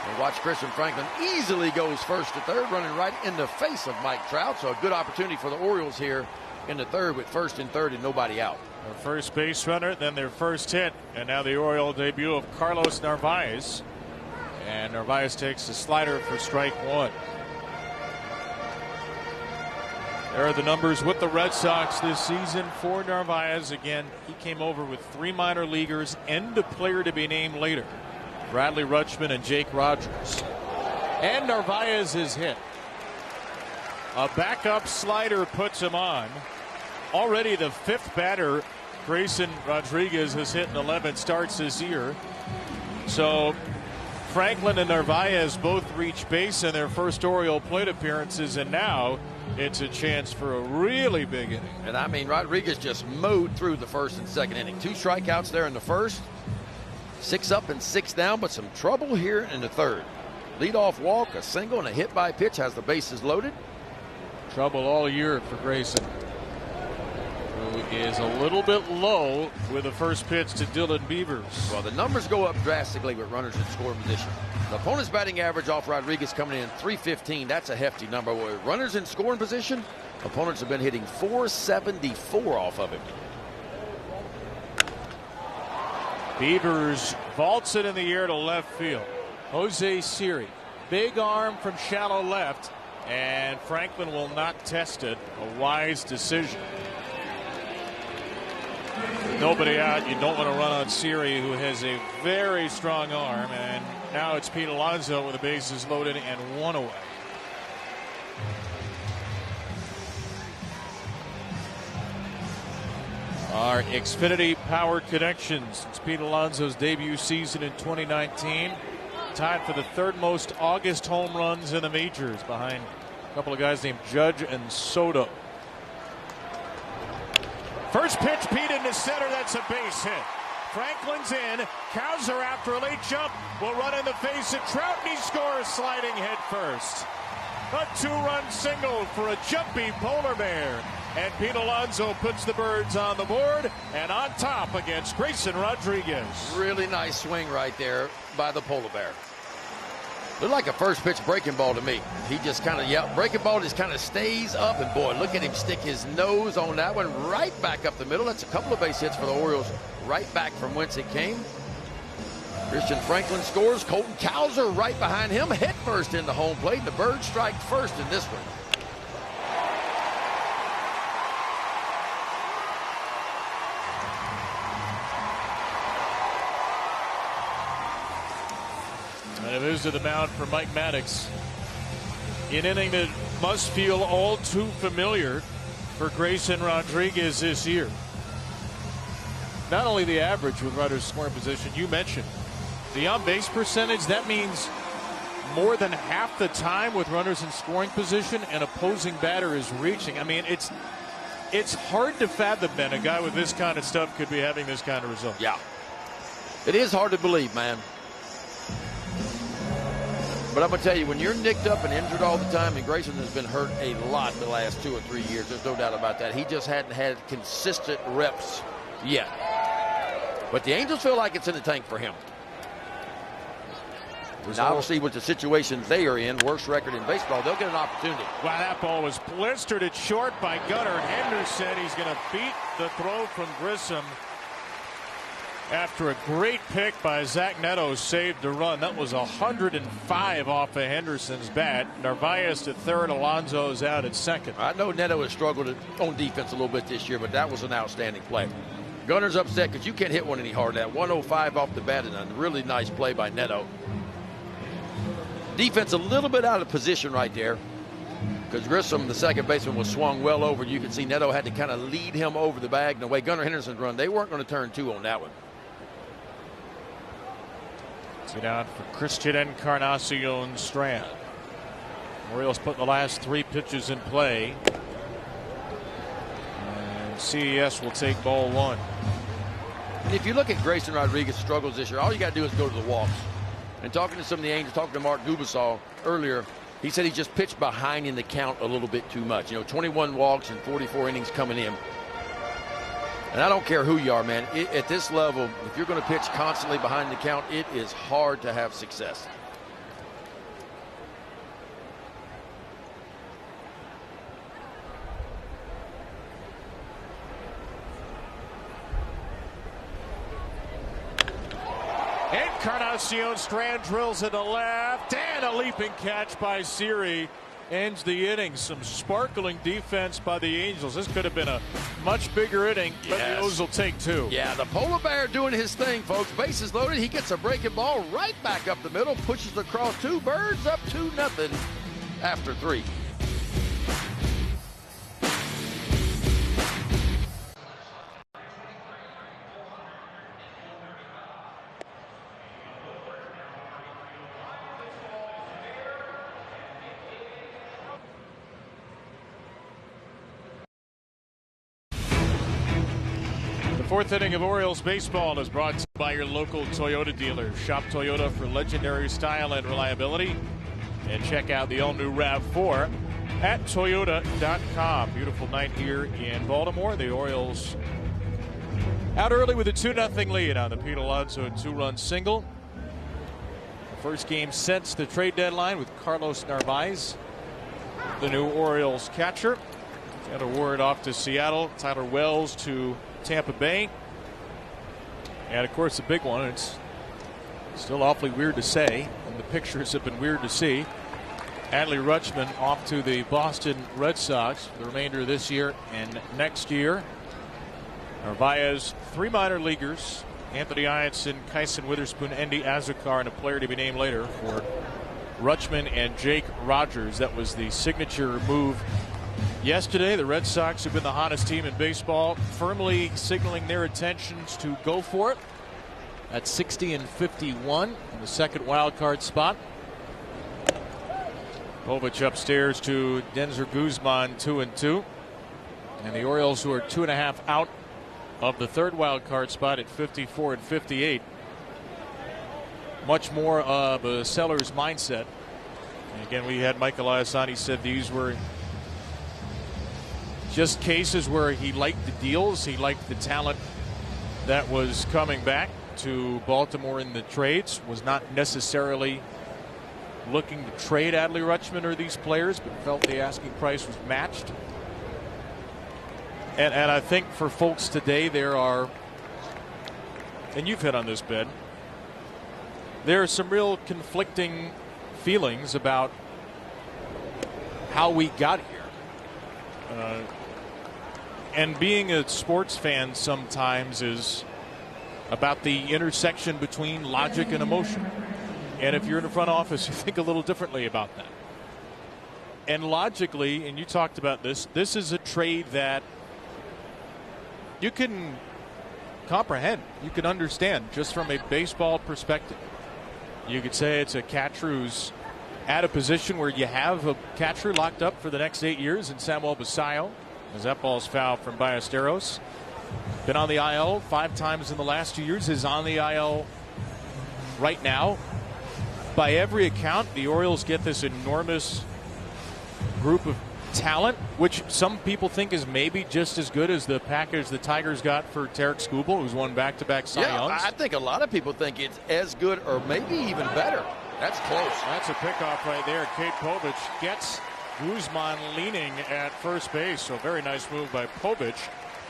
And watch Christian Franklin easily goes first to third, running right in the face of Mike Trout. So a good opportunity for the Orioles here in the third with first and third and nobody out. Their first base runner, then their first hit, and now the Oriole debut of Carlos Narvaez. And Narvaez takes the slider for strike 1. There are the numbers with the Red Sox this season for Narvaez. Again, he came over with 3 minor leaguers and a player to be named later. Bradley Rutschman and Jake Rogers. And Narvaez is hit. A backup slider puts him on. Already the 5th batter Grayson Rodriguez has hit in 11 starts this year. So Franklin and Narvaez both reach base in their first Oriole plate appearances, and now it's a chance for a really big inning. And I mean, Rodriguez just mowed through the first and second inning. 2 strikeouts there in the first. 6 up and 6 down, but some trouble here in the third. Leadoff walk, a single, and a hit by pitch has the bases loaded. Trouble all year for Grayson, who is a little bit low with the first pitch to Dylan Beavers. Well, the numbers go up drastically with runners in scoring position. The opponent's batting average off Rodriguez coming in 315. That's a hefty number. With runners in scoring position, opponents have been hitting 474 off of him. Beavers vaults it in the air to left field. Jose Siri, big arm from shallow left, and Franklin will not test it. A wise decision. With nobody out, you don't want to run on Siri, who has a very strong arm, and now it's Pete Alonso with the bases loaded and 1 away. Our Xfinity powered connections. It's Pete Alonso's debut season in 2019. Tied for the 3rd most August home runs in the majors, behind a couple of guys named Judge and Soto. First pitch, Pete into center. That's a base hit. Franklin's in. Cowser, after a late jump, will run in the face of Trout, and he scores sliding head first. A 2-run single for a jumpy polar bear. And Pete Alonso puts the Birds on the board and on top against Grayson Rodriguez. Really nice swing right there by the Polar Bear. Looked like a first pitch breaking ball to me. He just kind of, breaking ball just kind of stays up. And boy, look at him stick his nose on that one right back up the middle. That's a couple of base hits for the Orioles right back from whence it came. Christian Franklin scores. Colton Cowser right behind him, head first into home plate. The Birds strike first in this one. And it moves to the mound for Mike Maddox. An inning that must feel all too familiar for Grayson Rodriguez this year. Not only the average with runners scoring position, you mentioned the on-base percentage. That means more than half the time with runners in scoring position an opposing batter is reaching. I mean, it's hard to fathom, Ben, a guy with this kind of stuff could be having this kind of result. Yeah, it is hard to believe, man. But I'm going to tell you, when you're nicked up and injured all the time, and Grayson has been hurt a lot the last 2 or 3 years, there's no doubt about that. He just hadn't had consistent reps yet. But the Angels feel like it's in the tank for him. Now, obviously, with the situations they are in, worst record in baseball, they'll get an opportunity. Wow, that ball was blistered at short by Gunnar Henderson. He's going to beat the throw from Grissom. After a great pick by Zach Neto saved a run. That was 105 off of Henderson's bat. Narvaez at third. Alonso's out at second. I know Neto has struggled on defense a little bit this year, but that was an outstanding play. Gunner's upset because you can't hit one any harder. That 105 off the bat and a really nice play by Neto. Defense a little bit out of position right there because Grissom, the second baseman, was swung well over. You can see Neto had to kind of lead him over the bag. And the way Gunnar Henderson's run, they weren't going to turn two on that one. Sit out for Christian Encarnacion Strand. Orioles put the last 3 pitches in play. And CES will take ball 1. And if you look at Grayson Rodriguez's struggles this year, all you got to do is go to the walks. And talking to some of the Angels, talking to Mark Gubasol earlier, he said he just pitched behind in the count a little bit too much. You know, 21 walks and 44 innings coming in. And I don't care who you are, man. At this level, if you're going to pitch constantly behind the count, it is hard to have success. Encarnacion Strand drills to the left, and a leaping catch by Siri ends the inning. Some sparkling defense by the Angels. This could have been a much bigger inning, but the O's will take 2. Yeah, the Polar Bear doing his thing, folks. Bases loaded. He gets a breaking ball right back up the middle, pushes across 2. Birds up 2-0 after 3. Fourth inning of Orioles baseball is brought to you by your local Toyota dealer. Shop Toyota for legendary style and reliability. And check out the all-new RAV4 at Toyota.com. Beautiful night here in Baltimore. The Orioles out early with a 2-0 lead on the Pete Alonso 2-run single. The first game since the trade deadline with Carlos Narvaez, the new Orioles catcher. Got a word off to Seattle. Tyler Wells to Tampa Bay. And of course the big one, it's still awfully weird to say, and the pictures have been weird to see. Adley Rutschman off to the Boston Red Sox for the remainder of this year and next year. Narvaez, 3 minor leaguers, Anthony Ianson, Kyson Witherspoon, Andy Azokar, and a player to be named later for Rutschman and Jake Rogers. That was the signature move yesterday. The Red Sox have been the hottest team in baseball, firmly signaling their intentions to go for it at 60-51 in the second wild card spot. Povich upstairs to Denzer Guzman 2-2. And the Orioles, who are 2.5 out of the third wild card spot at 54-58. Much more of a seller's mindset. And again, we had Michael Iasani said these were just cases where he liked the deals, he liked the talent that was coming back to Baltimore in the trades, was not necessarily looking to trade Adley Rutschman or these players, but felt the asking price was matched. And I think for folks today, there are, and you've hit on this, Ben, there are some real conflicting feelings about how we got here. And being a sports fan sometimes is about the intersection between logic and emotion. And if you're in the front office, you think a little differently about that. And logically, and you talked about this is a trade that you can comprehend, you can understand just from a baseball perspective. You could say it's a catcher who's at a position where you have a catcher locked up for the next 8 years in Samuel Basallo, as that ball's fouled from Ballesteros. Been on the IL 5 times in the last 2 years, is on the IL right now. By every account, the Orioles get this enormous group of talent, which some people think is maybe just as good as the package the Tigers got for Tarek Skubal, who's won back-to-back Cy Youngs. I think a lot of people think it's as good or maybe even better. That's close. That's a pickoff right there. Kate Povich gets Guzman leaning at first base. So very nice move by Povich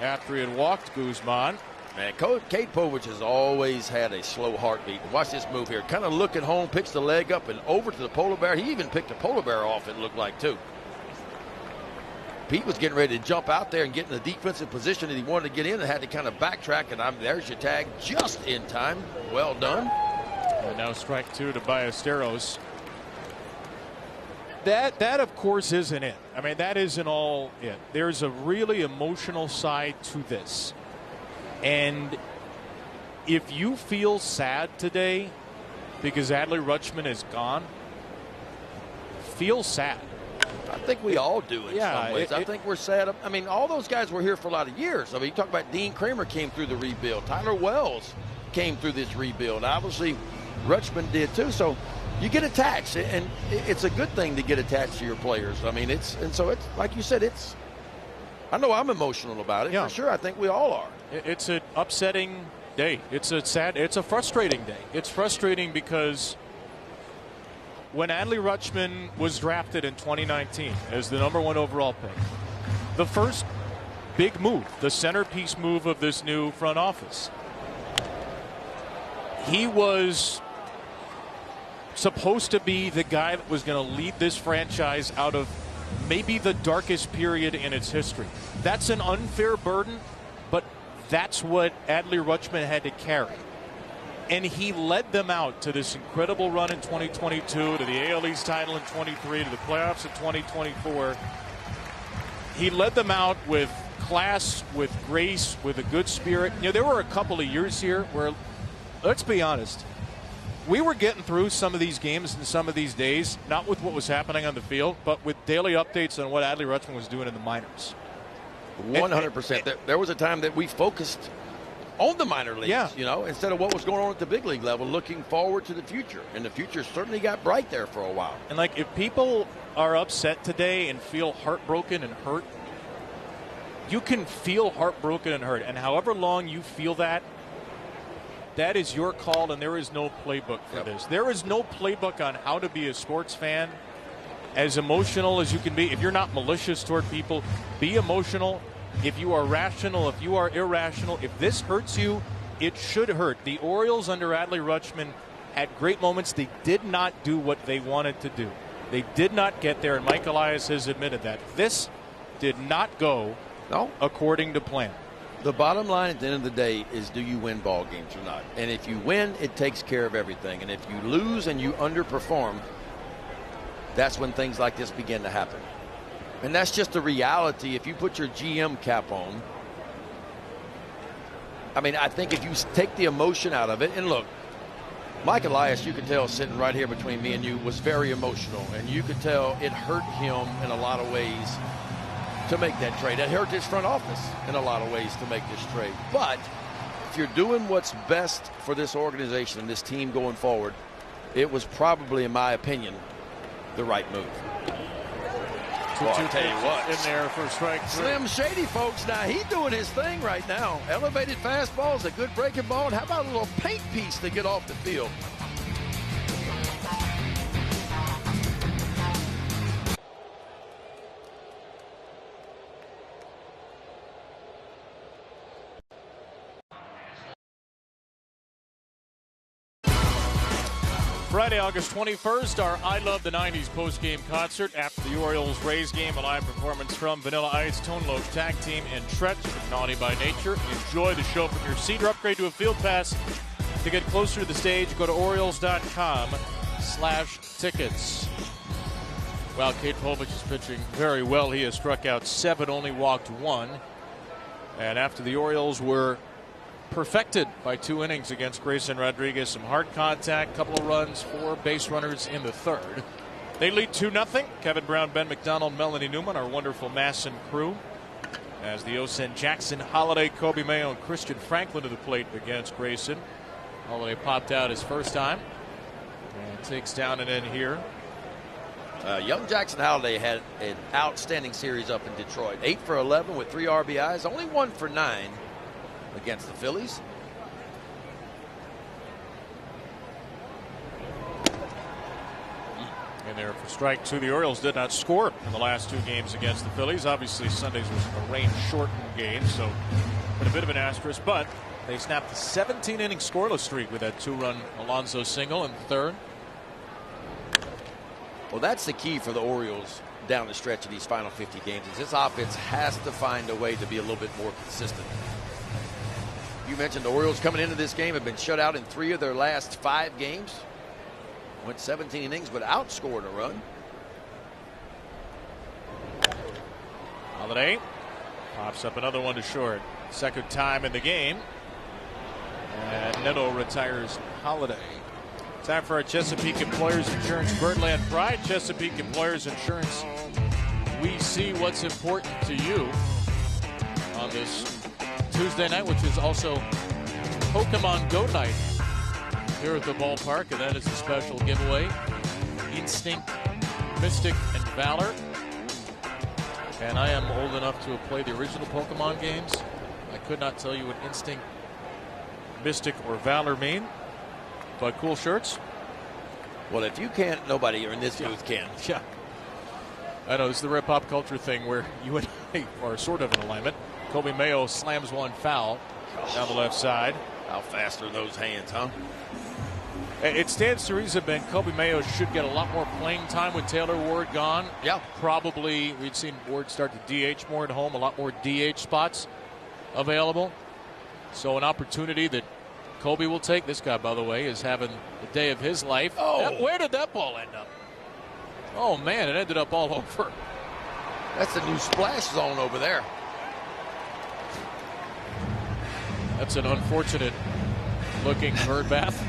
after he had walked Guzman. Man, Kate Povich has always had a slow heartbeat. Watch this move here. Kind of look at home, picks the leg up and over to the polar bear. He even picked a polar bear off, it looked like, too. Pete was getting ready to jump out there and get in the defensive position that he wanted to get in and had to kind of backtrack. And there's your tag just in time. Well done. And now strike 2 to Ballesteros. That of course isn't it. I mean, that isn't all it. There's a really emotional side to this. And if you feel sad today because Adley Rutschman is gone, feel sad. I think we all do in some ways. I think we're sad. I mean, all those guys were here for a lot of years. I mean, you talk about Dean Kramer came through the rebuild. Tyler Wells came through this rebuild. Obviously, Rutschman did too. So you get attached, and it's a good thing to get attached to your players. I mean, it's like you said, I know I'm emotional about it for sure. I think we all are. It's an upsetting day. It's a frustrating day. It's frustrating because when Adley Rutschman was drafted in 2019 as the #1 overall pick, the first big move, the centerpiece move of this new front office, he was supposed to be the guy that was going to lead this franchise out of maybe the darkest period in its history. That's an unfair burden, but that's what Adley Rutschman had to carry. And he led them out to this incredible run in 2022, to the AL East title in 23, to the playoffs in 2024. He led them out with class, with grace, with a good spirit. You know, there were a couple of years here where, let's be honest, we were getting through some of these games and some of these days, not with what was happening on the field, but with daily updates on what Adley Rutschman was doing in the minors. 100%. There was a time that we focused on the minor leagues, you know, instead of what was going on at the big league level, looking forward to the future. And the future certainly got bright there for a while. And, like, if people are upset today and feel heartbroken and hurt, you can feel heartbroken and hurt. And however long you feel that, that is your call, and there is no playbook for this. There is no playbook on how to be a sports fan as emotional as you can be. If you're not malicious toward people, be emotional. If you are rational, if you are irrational, if this hurts you, it should hurt. The Orioles under Adley Rutschman had great moments. They did not do what they wanted to do. They did not get there, and Mike Elias has admitted that. This did not go according to plan. The bottom line at the end of the day is, do you win ball games or not? And if you win, it takes care of everything. And if you lose and you underperform, that's when things like this begin to happen. And that's just the reality. If you put your GM cap on, I mean, I think if you take the emotion out of it, and look, Mike Elias, you could tell sitting right here between me and you, was very emotional. And you could tell it hurt him in a lot of ways to make that trade. It hurt his front office in a lot of ways to make this trade. But if you're doing what's best for this organization and this team going forward, it was probably, in my opinion, the right move. Two Well, I'll tell you what, in there for strike 3. Slim Shady, folks. Now he's doing his thing right now. Elevated fastball is a good breaking ball. And how about a little paint piece to get off the field? Friday, August 21st, our I Love the 90s post-game concert. After the Orioles-Rays game, a live performance from Vanilla Ice, Tone Loc Tag Team, and Tret, Naughty by Nature. Enjoy the show from your seat or upgrade to a field pass. To get closer to the stage, go to Orioles.com/tickets. Well, Kate Povich is pitching very well. He has struck out 7, only walked 1. And after the Orioles were perfected by 2 innings against Grayson Rodriguez, some hard contact, couple of runs, 4 base runners in the 3rd. They lead 2-0. Kevin Brown, Ben McDonald, Melanie Newman, our wonderful Masson crew, as the send Jackson Holiday, Kobe Mayo, and Christian Franklin to the plate against Grayson. Holiday popped out his first time and takes down an in here. Young Jackson Holiday had an outstanding series up in Detroit. 8 for 11 with 3 RBIs, only 1 for 9 against the Phillies. In there for strike 2. The Orioles did not score in the last 2 games against the Phillies. Obviously, Sunday's was a rain-shortened game, so put a bit of an asterisk, but they snapped the 17-inning scoreless streak with that 2-run Alonso single in the 3rd. Well, that's the key for the Orioles down the stretch of these final 50 games. Is this offense has to find a way to be a little bit more consistent. You mentioned the Orioles coming into this game have been shut out in 3 of their last 5 games. Went 17 innings, but outscored a run. Holiday pops up another one to short. Second time in the game. And Neto retires Holiday. Time for our Chesapeake Employers Insurance Birdland Pride. Chesapeake Employers Insurance. We see what's important to you on this Tuesday night, which is also Pokemon Go night here at the ballpark, and that is a special giveaway. Instinct, Mystic, and Valor. And I am old enough to have played the original Pokemon games. I could not tell you what Instinct, Mystic, or Valor mean, but cool shirts. Well, if you can't, nobody in this booth can. Yeah. I know, this is the rare pop culture thing where you and I are sort of in alignment. Kobe Mayo slams one foul down the left side. How fast are those hands, huh? It stands to reason, Ben, Kobe Mayo should get a lot more playing time with Taylor Ward gone. Yeah. Probably we'd seen Ward start to DH more at home, a lot more DH spots available. So an opportunity that Kobe will take. This guy, by the way, is having the day of his life. Oh. Where did that ball end up? Oh, man, it ended up all over. That's a new splash zone over there. That's an unfortunate looking bird bath.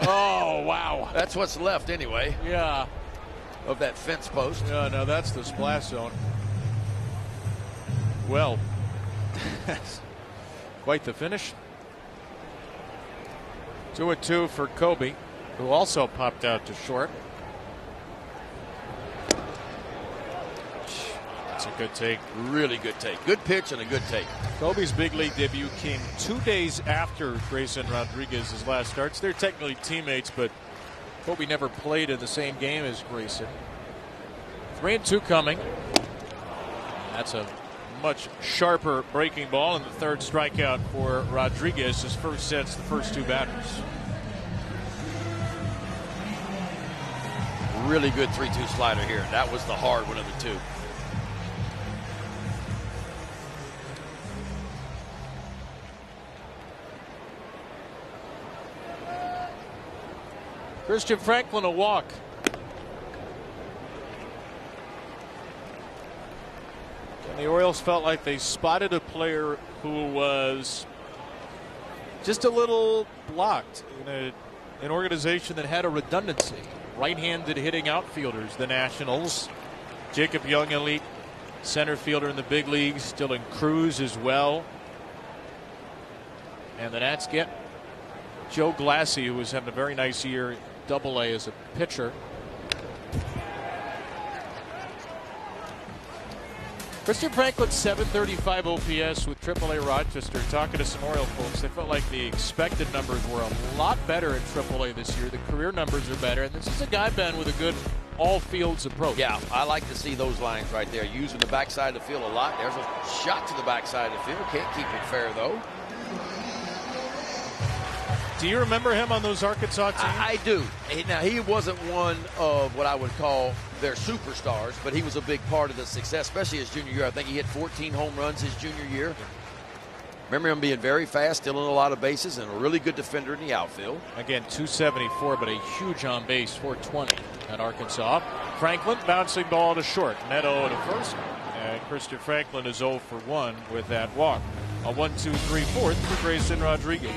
Oh, wow. That's what's left anyway. Yeah. Of that fence post. Yeah, no, that's the splash zone. Well, quite the finish. 2-2 for Kobe, who also popped out to short. That's a good take. Really good take. Good pitch and a good take. Kobe's big league debut came 2 days after Grayson Rodriguez's last starts. They're technically teammates, but Kobe never played in the same game as Grayson. 3-2 coming. That's a much sharper breaking ball, and the 3rd strikeout for Rodriguez. His first sets the first 2 batters. Really good 3-2 slider here. That was the hard one of the 2. Christian Franklin a walk. And the Orioles felt like they spotted a player who was just a little blocked in an organization that had a redundancy. Right-handed hitting outfielders, the Nationals. Jacob Young, elite center fielder in the big leagues, Dylan Cruz as well. And the Nats get Joe Glassy, who was having a very nice year at Double-A as a pitcher. Christian Franklin's 735 OPS with Triple-A Rochester. Talking to some Oriole folks, they felt like the expected numbers were a lot better at Triple-A this year. The career numbers are better, and this is a guy, Ben, with a good all-fields approach. Yeah, I like to see those lines right there. Using the backside of the field a lot. There's a shot to the backside of the field. Can't keep it fair, though. Do you remember him on those Arkansas teams? I do. Now, he wasn't one of what I would call their superstars, but he was a big part of the success, especially his junior year. I think he hit 14 home runs his junior year. Remember him being very fast, stealing a lot of bases, and a really good defender in the outfield. Again, 274, but a huge on base, 420 at Arkansas. Franklin bouncing ball to short. Neto to first. And Christian Franklin is 0 for 1 with that walk. A 1-2-3 fourth for Grayson Rodriguez.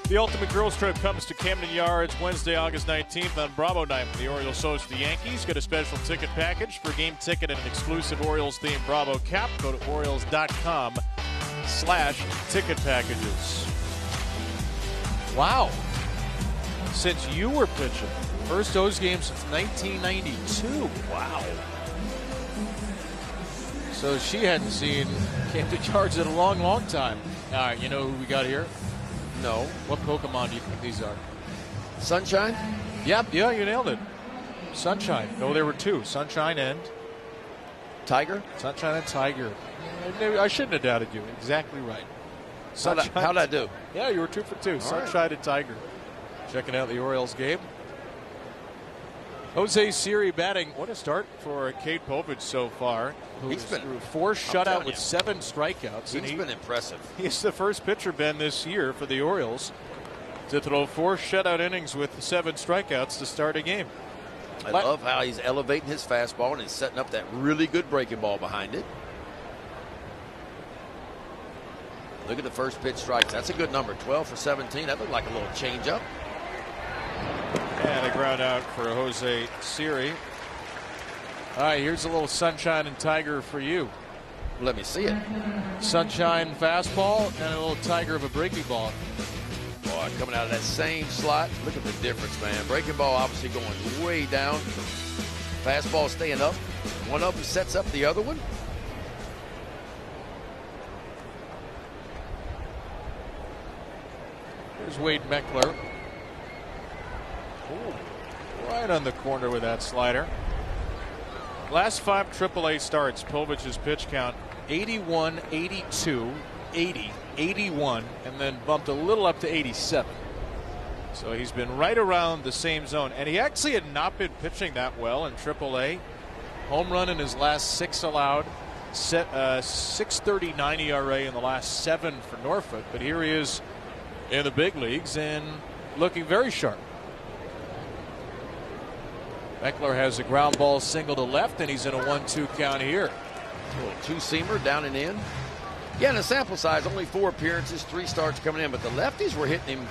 The Ultimate Girls Trip comes to Camden Yards Wednesday, August 19th on Bravo night. The Orioles host the Yankees. Get a special ticket package for game ticket and an exclusive Orioles-themed Bravo cap. Go to Orioles.com/ticket packages. Wow. Since you were pitching, first O's game since 1992. Wow. So she hadn't seen Camden Yards in a long, long time. All right, you know who we got here? No. What Pokemon do you think these are? Sunshine? Yep, yeah, you nailed it. Sunshine. No, there were two. Sunshine and Tiger? Sunshine and Tiger. I shouldn't have doubted you. Exactly right. How'd I do? Yeah, you were 2 for 2. All Sunshine right. And Tiger. Checking out the Orioles game. Jose Siri batting. What a start for Cade Povich so far. He's been through 4 shutout with 7 strikeouts. He's been impressive. He's the first pitcher, Ben, this year for the Orioles to throw 4 shutout innings with 7 strikeouts to start a game. I love how he's elevating his fastball and he's setting up that really good breaking ball behind it. Look at the first pitch strikes. That's a good number. 12 for 17. That looked like a little changeup. And a ground out for Jose Siri. All right, here's a little Sunshine and Tiger for you. Let me see it. Sunshine fastball and a little Tiger of a breaking ball. Boy, coming out of that same slot. Look at the difference, man. Breaking ball obviously going way down. Fastball staying up. One of them sets up the other one. Here's Wade Meckler. Ooh, right on the corner with that slider. Last 5 AAA starts, Povich's pitch count 81, 82, 80, 81, and then bumped a little up to 87. So he's been right around the same zone. And he actually had not been pitching that well in AAA. Home run in his last 6 allowed. 6.39 ERA in the last 7 for Norfolk. But here he is in the big leagues and looking very sharp. Meckler has a ground ball single to left, and he's in a 1-2 count here. A little two-seamer down and in. Yeah, and the sample size, only 4 appearances, 3 starts coming in, but the lefties were hitting him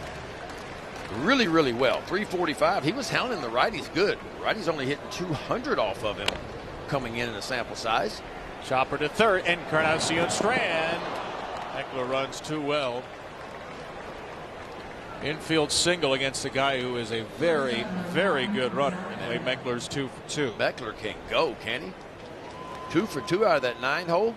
really, really well. 345. He was hounding the righties good. The righties only hitting 200 off of him coming in the sample size. Chopper to third, Encarnacion Strand. Meckler runs too well. Infield single against a guy who is a very, very good runner. And Meckler's 2 for 2. Meckler can go, can he? 2 for 2 out of that 9 hole.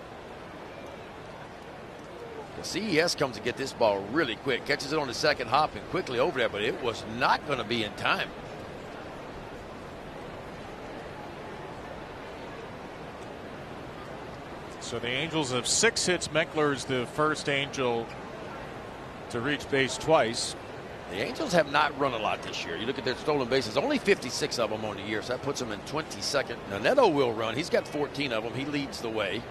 The CES comes to get this ball really quick. Catches it on the second hop and quickly over there, but it was not going to be in time. So the Angels have 6 hits. Meckler's the first Angel to reach base twice. The Angels have not run a lot this year. You look at their stolen bases, only 56 of them on the year, so that puts them in 22nd. Now, Neto will run. He's got 14 of them. He leads the way.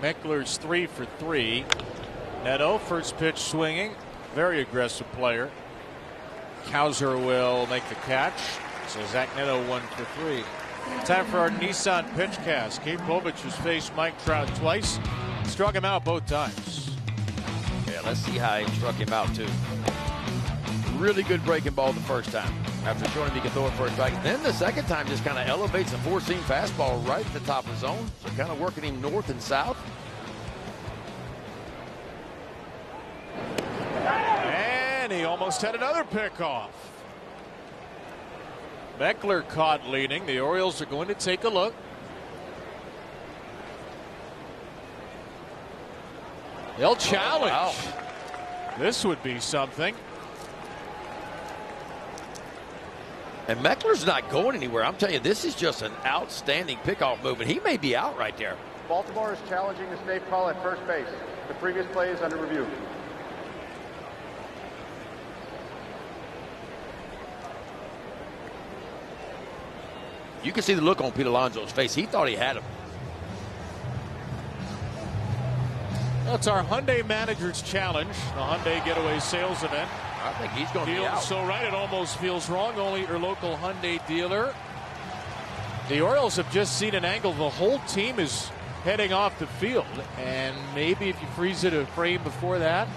Meckler's 3 for 3. Neto, first pitch swinging. Very aggressive player. Cowser will make the catch. So Zach Neto 1 for 3. Time for our Nissan pitch cast. Kate Povich has faced Mike Trout twice. Struck him out both times. Yeah, let's see how he struck him out, too. Really good breaking ball the first time. After showing him he could throw it for a strike. Then the second time just kind of elevates a four-seam fastball right at the top of the zone. So kind of working him north and south. And he almost had another pickoff. Meckler caught leading. The Orioles are going to take a look. They'll challenge. Wow. This would be something. And Meckler's not going anywhere. I'm telling you, this is just an outstanding pickoff move, and he may be out right there. Baltimore is challenging a safe call at first base. The previous play is under review. You can see the look on Pete Alonso's face. He thought he had him. That's our Hyundai Manager's Challenge, the Hyundai Getaway Sales Event. I think he's going to be out. So right, it almost feels wrong. Only your local Hyundai dealer. The Orioles have just seen an angle. The whole team is heading off the field, and maybe if you freeze it a frame before that.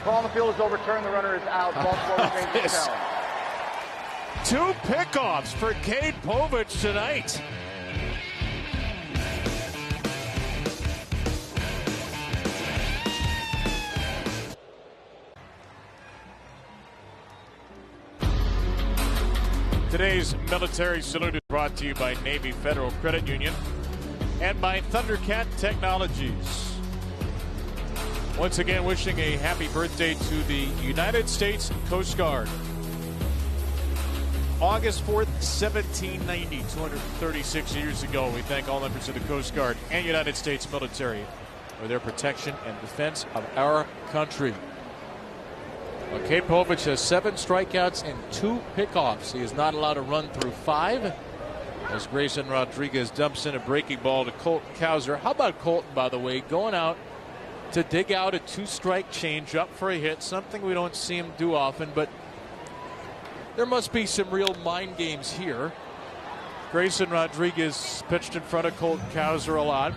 Call on the field is overturned. The runner is out. Baltimore remains in challenge. 2 pickoffs for Kate Povich tonight. Today's Military Salute is brought to you by Navy Federal Credit Union and by Thundercat Technologies. Once again, wishing a happy birthday to the United States Coast Guard. August 4th, 1790, 236 years ago. We thank all members of the Coast Guard and United States military for their protection and defense of our country. Well, Kate Povich has 7 strikeouts and 2 pickoffs. He is not allowed to run through 5 as Grayson Rodriguez dumps in a breaking ball to Colton Cowser. How about Colton, by the way, going out to dig out a 2-strike change up for a hit, something we don't see him do often, but there must be some real mind games here. Grayson Rodriguez pitched in front of Colton Cowser a lot.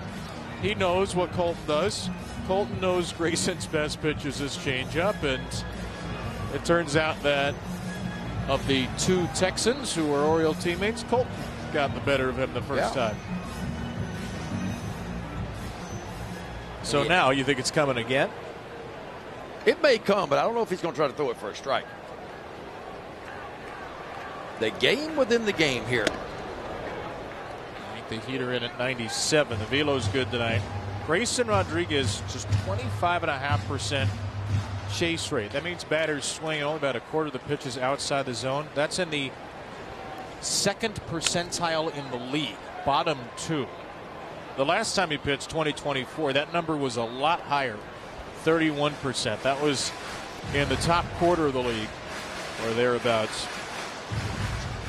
He knows what Colton does. Colton knows Grayson's best pitch is his changeup, and it turns out that of the 2 Texans who were Oriole teammates, Colton got the better of him the first time. So now you think it's coming again? It may come, but I don't know if he's going to try to throw it for a strike. The game within the game here. I think the heater in at 97. The velo's good tonight. Grayson Rodriguez just 25.5% chase rate. That means batters swing only about a quarter of the pitches outside the zone. That's in the 2nd percentile in the league, bottom 2. The last time he pitched, 2024, that number was a lot higher, 31%. That was in the top quarter of the league or thereabouts.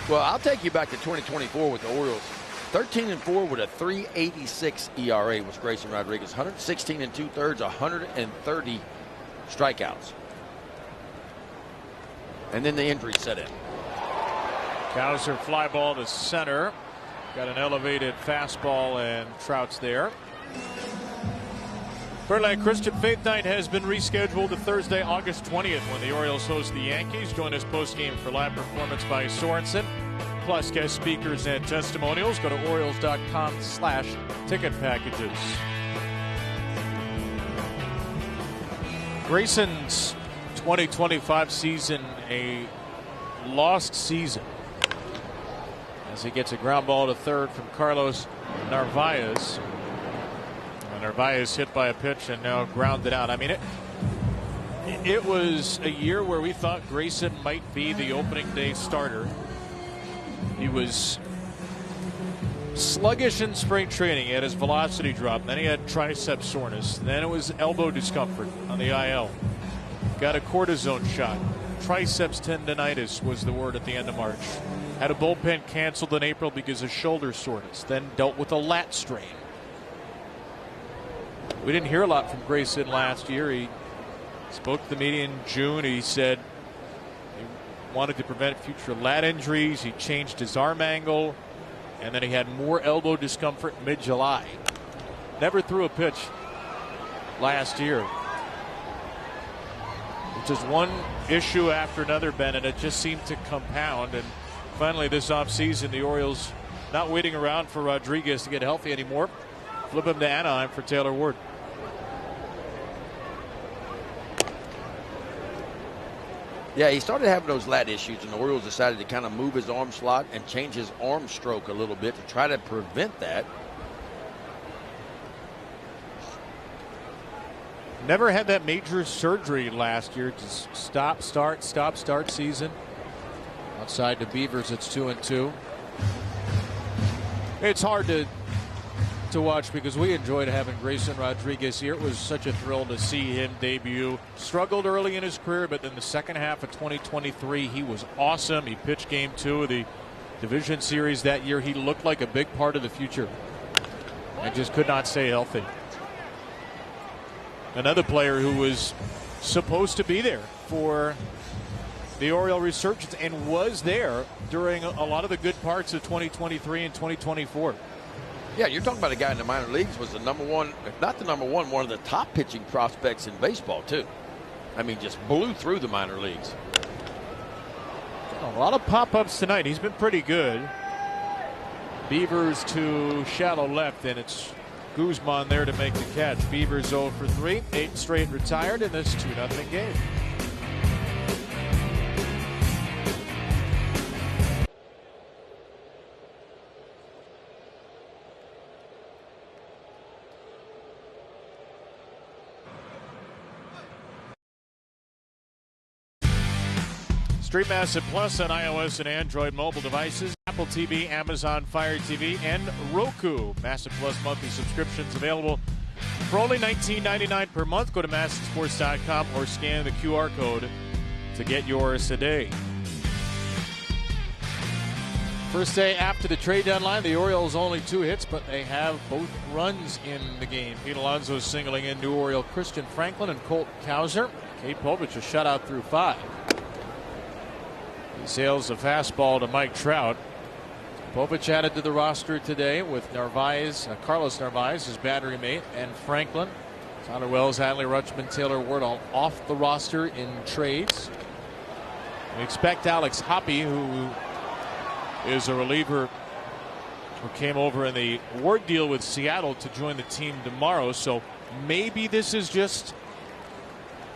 Well, I'll take you back to 2024 with the Orioles. 13-4 with a 3.86 ERA was Grayson Rodriguez. 116 2/3, 130 strikeouts. And then the injury set in. Cowser fly ball to center. Got an elevated fastball, and Trout's there. Birdland Christian Faith Night has been rescheduled to Thursday, August 20th, when the Orioles host the Yankees. Join us postgame for live performance by Sorensen, plus guest speakers and testimonials. Go to Orioles.com/ticket packages. Grayson's 2025 season a lost season as he gets a ground ball to third from Carlos Narvaez. Narvaez hit by a pitch and now grounded out. I mean, it was a year where we thought Grayson might be the opening day starter. He was sluggish in spring training. He had his velocity drop. Then he had tricep soreness. Then it was elbow discomfort on the IL. Got a cortisone shot. Triceps tendonitis was the word at the end of March. Had a bullpen canceled in April because of shoulder soreness. Then dealt with a lat strain. We didn't hear a lot from Grayson last year. He spoke to the media in June. He said he wanted to prevent future lat injuries. He changed his arm angle. And then he had more elbow discomfort mid-July. Never threw a pitch last year. Just one issue after another, Ben, and it just seemed to compound. And finally this offseason, the Orioles not waiting around for Rodriguez to get healthy anymore. Flip him to Anaheim for Taylor Ward. Yeah, he started having those lat issues, and the Orioles decided to kind of move his arm slot and change his arm stroke a little bit to try to prevent that. Never had that major surgery last year. Just stop, start season. Outside the Beavers, it's 2-2. It's hard to watch because we enjoyed having Grayson Rodriguez here. It was such a thrill to see him debut. Struggled early in his career, but in the second half of 2023, he was awesome. He pitched Game 2 of the division series that year. He looked like a big part of the future and just could not stay healthy. Another player who was supposed to be there for the Oriole resurgence and was there during a lot of the good parts of 2023 and 2024. Yeah, you're talking about a guy in the minor leagues was the number one, if not the number one of the top pitching prospects in baseball, too. I mean, just blew through the minor leagues. A lot of pop-ups tonight. He's been pretty good. Beavers to shallow left, and it's Guzman there to make the catch. Beavers 0 for 3, 8 straight retired in this 2-0 game. Stream Massive Plus on iOS and Android mobile devices, Apple TV, Amazon Fire TV, and Roku. Massive Plus monthly subscriptions available for only $19.99 per month. Go to massivesports.com or scan the QR code to get yours today. First day after the trade deadline, the Orioles only 2 hits, but they have both runs in the game. Pete Alonso singling in new Oriole Christian Franklin and Colt Kauser. Kate Povich a shutout through 5. He sails a fastball to Mike Trout. Povich added to the roster today with Carlos Narvaez, his battery mate, and Franklin. Tyler Wells, Adley Rutschman, Taylor Ward all off the roster in trades. We expect Alex Hoppe, who is a reliever who came over in the Ward deal with Seattle, to join the team tomorrow. So maybe this is just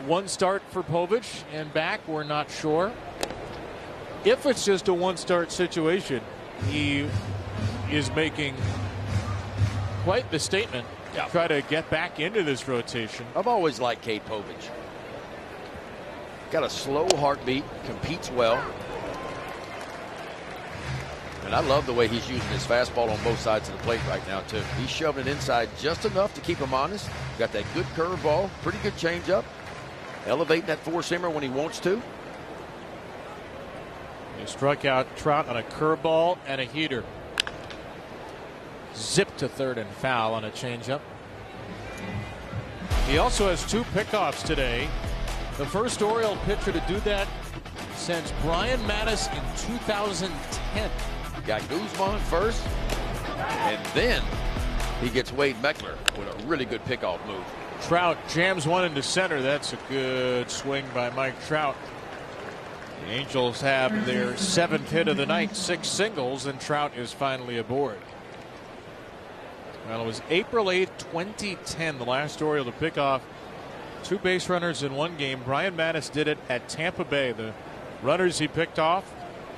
one start for Povich and back. We're not sure. If it's just a one-start situation, he is making quite the statement to try to get back into this rotation. I've always liked Kate Povich. Got a slow heartbeat, competes well. And I love the way he's using his fastball on both sides of the plate right now, too. He's shoving it inside just enough to keep him honest. Got that good curveball, pretty good changeup. Elevating that four-seamer when he wants to. He struck out Trout on a curveball and a heater. Zip to third and foul on a changeup. He also has 2 pickoffs today. The first Oriole pitcher to do that since Brian Mattis in 2010. Got Guzman first, and then he gets Wade Meckler with a really good pickoff move. Trout jams one into center. That's a good swing by Mike Trout. The Angels have their 7th hit of the night, 6 singles, and Trout is finally aboard. Well, it was April 8th, 2010, the last Oriole to pick off 2 base runners in one game. Brian Mattis did it at Tampa Bay. The runners he picked off,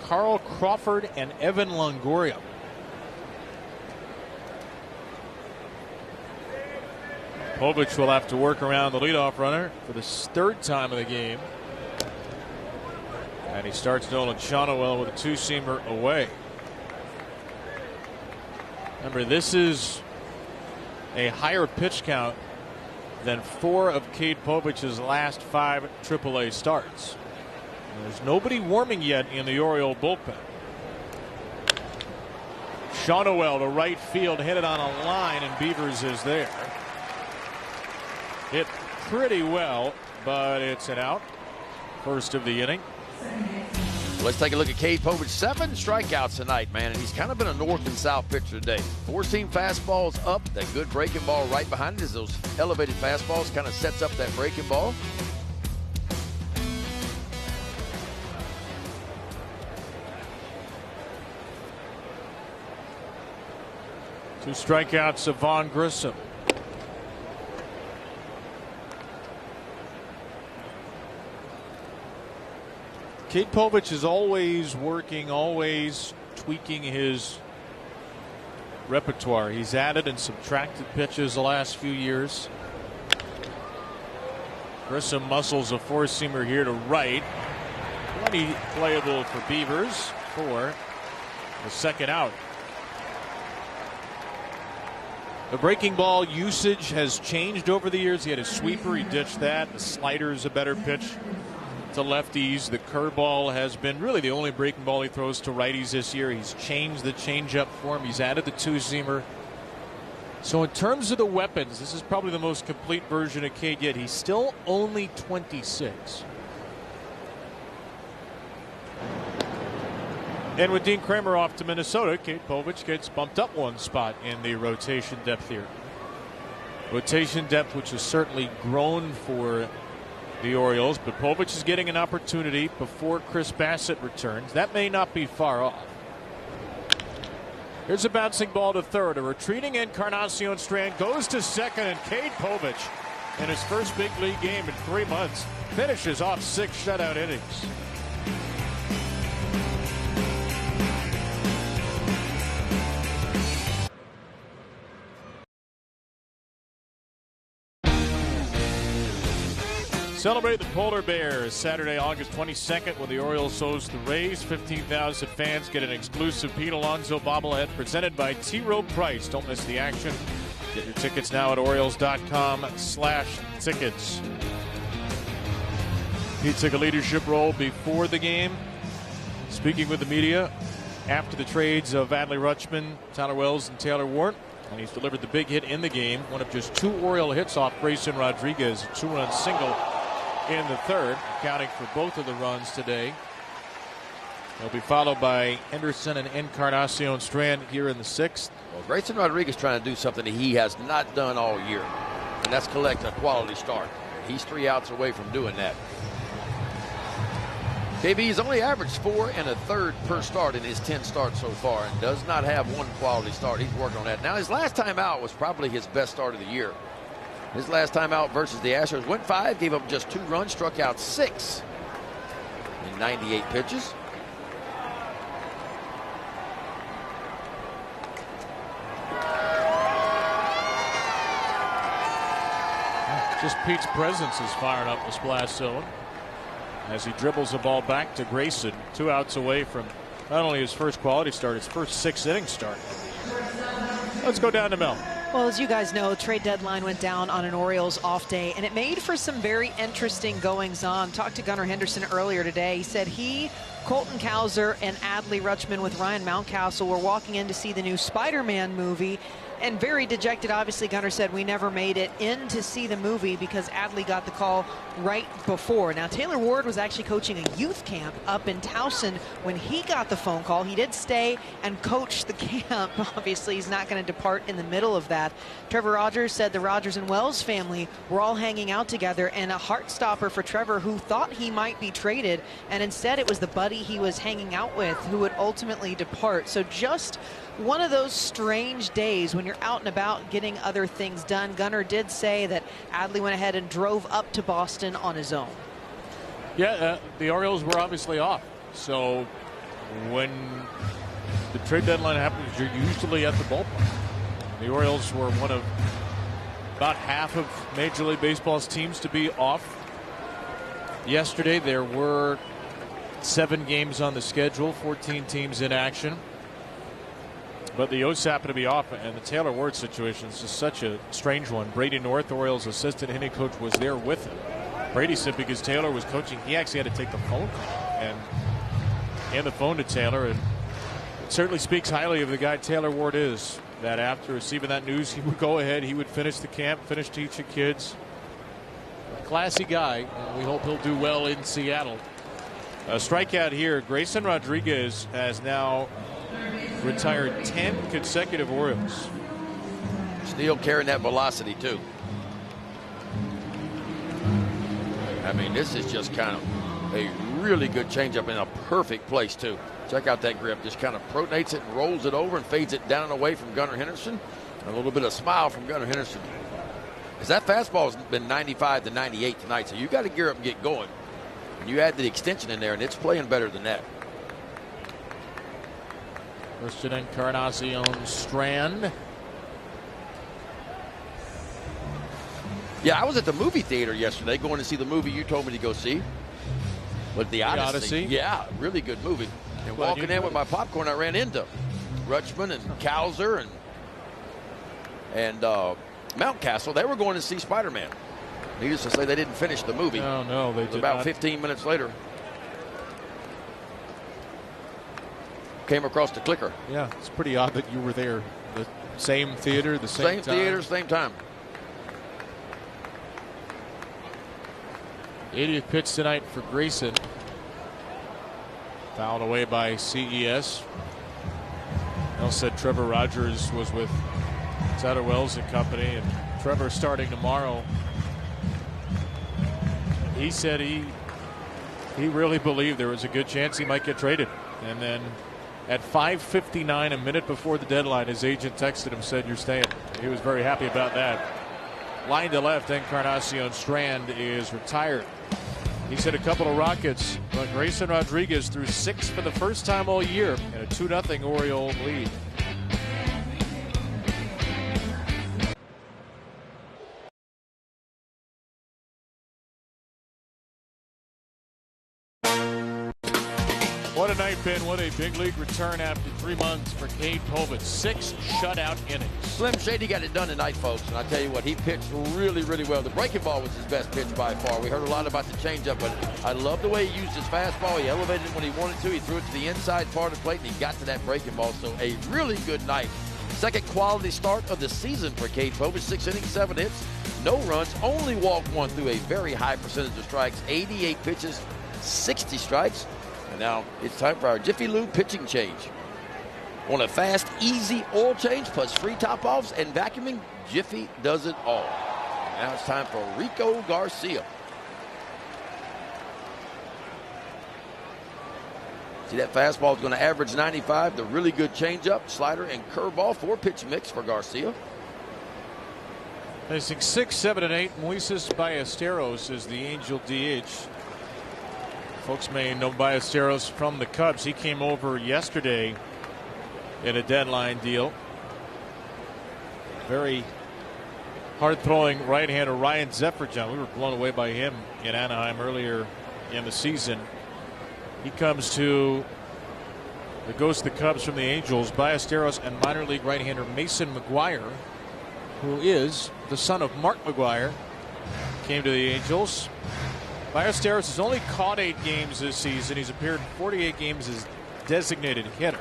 Carl Crawford and Evan Longoria. Povich will have to work around the leadoff runner for the 3rd time of the game. And he starts Nolan Shonowell with a 2-seamer away. Remember, this is a higher pitch count than 4 of Cade Povich's last 5 AAA starts. There's nobody warming yet in the Oriole bullpen. Shawnoel to right field, hit it on a line, and Beavers is there. Hit pretty well, but it's an out. First of the inning. Let's take a look at Cade Povich. 7 strikeouts tonight, man, and he's kind of been a north and south pitcher today. 4-seam fastballs up, that good breaking ball right behind it. As those elevated fastballs kind of sets up that breaking ball. Two strikeouts of Vaughn Grissom. Cade Povich is always working, always tweaking his repertoire. He's added and subtracted pitches the last few years. Grissom muscles a 4-seamer here to right. Plenty playable for Beavers for the second out. The breaking ball usage has changed over the years. He had a sweeper, he ditched that. The slider is a better pitch to lefties. The curveball has been really the only breaking ball he throws to righties this year. He's changed the changeup for him. He's added the 2-seamer. So in terms of the weapons, this is probably the most complete version of Cade yet. He's still only 26. And with Dean Kramer off to Minnesota, Cade Povich gets bumped up 1 spot in the rotation depth here. Rotation depth, which has certainly grown for the Orioles, but Povich is getting an opportunity before Chris Bassett returns. That may not be far off. Here's a bouncing ball to third. A retreating Encarnacion Strand goes to second, and Cade Povich, in his first big league game in 3 months, finishes off 6 shutout innings. Celebrate the Polar Bears Saturday, August 22nd, when the Orioles host the Rays. 15,000 fans get an exclusive Pete Alonso bobblehead presented by T. Rowe Price. Don't miss the action. Get your tickets now at Orioles.com/tickets. Pete took a leadership role before the game, speaking with the media after the trades of Adley Rutschman, Tyler Wells, and Taylor Ward. And he's delivered the big hit in the game. One of just 2 Oriole hits off Grayson Rodriguez. A 2-run single in the third, accounting for both of the runs today. They'll be followed by Henderson and Encarnacion Strand here in the 6th. Well, Grayson Rodriguez trying to do something that he has not done all year, and that's collect a quality start. He's 3 outs away from doing that. KB's only averaged 4 1/3 per start in his 10 starts so far, and does not have 1 quality start. He's working on that. Now, his last time out was probably his best start of the year. His last time out versus the Astros, went 5, gave up just 2 runs, struck out 6 in 98 pitches. Just Pete's presence is firing up the splash zone as he dribbles the ball back to Grayson. 2 outs away from not only his first quality start, his first 6-inning start. Let's go down to Mel. Well, as you guys know, trade deadline went down on an Orioles off day, and it made for some very interesting goings-on. Talked to Gunnar Henderson earlier today. He said he, Colton Cowser, and Adley Rutschman with Ryan Mountcastle were walking in to see the new Spider-Man movie. And very dejected, obviously, Gunnar said, we never made it in to see the movie because Adley got the call right before. Now, Taylor Ward was actually coaching a youth camp up in Towson when he got the phone call. He did stay and coach the camp. Obviously, he's not going to depart in the middle of that. Trevor Rogers said the Rogers and Wells family were all hanging out together, and a heart stopper for Trevor, who thought he might be traded, and instead it was the buddy he was hanging out with who would ultimately depart. So just one of those strange days when you're out and about getting other things done. Gunnar did say that Adley went ahead and drove up to Boston on his own. Yeah, the Orioles were obviously off. So when the trade deadline happens, you're usually at the ballpark. The Orioles were one of about half of Major League Baseball's teams to be off. Yesterday there were 7 games on the schedule, 14 teams in action. But the O's happen to be off, and the Taylor Ward situation is just such a strange one. Brady North, Orioles assistant hitting coach, was there with him. Brady said because Taylor was coaching, he actually had to take the phone call and hand the phone to Taylor. And it certainly speaks highly of the guy Taylor Ward is, that after receiving that news, he would go ahead, he would finish the camp, finish teaching kids. A classy guy, and we hope he'll do well in Seattle. A strikeout here. Grayson Rodriguez has now retired 10 consecutive Orioles. Still carrying that velocity, too. I mean, this is just kind of a really good changeup in a perfect place, too. Check out that grip. Just kind of pronates it and rolls it over and fades it down and away from Gunnar Henderson. And a little bit of smile from Gunnar Henderson. Because that fastball has been 95 to 98 tonight, so you got to gear up and get going. And you add the extension in there, and it's playing better than that. Christian Encarnacion Strand. Yeah, I was at the movie theater yesterday going to see the movie you told me to go see. With the Odyssey. Yeah, really good movie. And walking in with my popcorn, I ran into Rutschman and Cowser and Mountcastle. They were going to see Spider-Man. Needless to say, they didn't finish the movie. No, they did about not. 15 minutes later. Came across the clicker. Yeah, it's pretty odd that you were there. The same theater, the same time. Same theater, same time. 80th pitch tonight for Grayson. Fouled away by CES. Mel said Trevor Rogers was with Satterwells and company, and Trevor starting tomorrow. He said he really believed there was a good chance he might get traded. And then at 5:59, a minute before the deadline, his agent texted him, said, "You're staying." He was very happy about that. Line to left, Encarnacion Strand is retired. He's hit a couple of rockets, but Grayson Rodriguez threw 6 for the first time all year in a 2-0 Oriole lead. What a night, Ben. What a big league return after 3 months for Cade Povich. 6 shutout innings. Slim Shady got it done tonight, folks. And I tell you what, he pitched really, really well. The breaking ball was his best pitch by far. We heard a lot about the changeup, but I love the way he used his fastball. He elevated it when he wanted to. He threw it to the inside part of the plate, and he got to that breaking ball. So a really good night. Second quality start of the season for Cade Povich. 6 innings, 7 hits, no runs, only walked 1 through a very high percentage of strikes. 88 pitches, 60 strikes. And now it's time for our Jiffy Lube pitching change. On a fast, easy oil change plus free top-offs and vacuuming, Jiffy does it all. And now it's time for Rico Garcia. See, that fastball is going to average 95. The really good changeup, slider, and curveball. 4-pitch mix for Garcia. Facing 6, 7, and 8, Moises Ballesteros is the Angel DH. Folks may know Ballesteros from the Cubs. He came over yesterday in a deadline deal. Very hard-throwing right-hander Ryan Zefferjohn. We were blown away by him in Anaheim earlier in the season. He comes to the ghost of the Cubs from the Angels. Ballesteros and minor league right-hander Mason McGuire, who is the son of Mark McGuire, came to the Angels. Ballesteros has only caught 8 games this season. He's appeared in 48 games as designated hitter.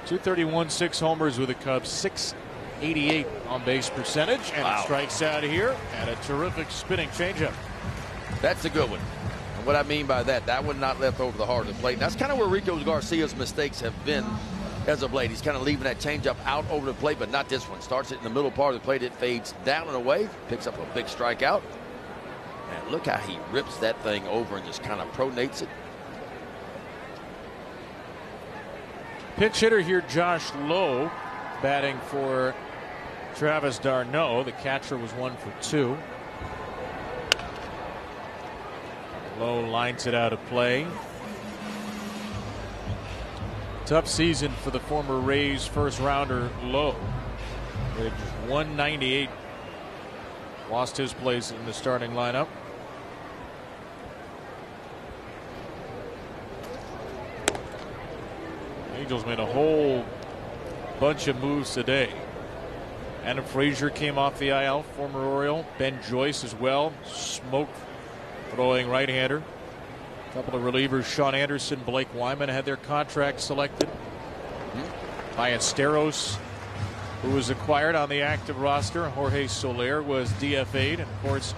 231, 6 homers with the Cubs, 688 on base percentage, and he strikes out here, and a terrific spinning changeup. That's a good one. And what I mean by that, that one not left over the heart of the plate. And that's kind of where Rico Garcia's mistakes have been as of late. He's kind of leaving that changeup out over the plate, but not this one. Starts it in the middle part of the plate. It fades down and away, picks up a big strikeout. And look how he rips that thing over and just kind of pronates it. Pinch hitter here, Josh Lowe, batting for Travis d'Arnaud. The catcher was 1 for 2. Lowe lines it out of play. Tough season for the former Rays first rounder Lowe. With 198. Lost his place in the starting lineup. He Angels made a whole bunch of moves today. Adam Frazier came off the IL, former Oriole. Ben Joyce as well, smoke throwing right-hander. A couple of relievers, Sean Anderson, Blake Wyman, had their contracts selected. Ballesteros, who was acquired on the active roster. Jorge Soler was DFA'd. And of course,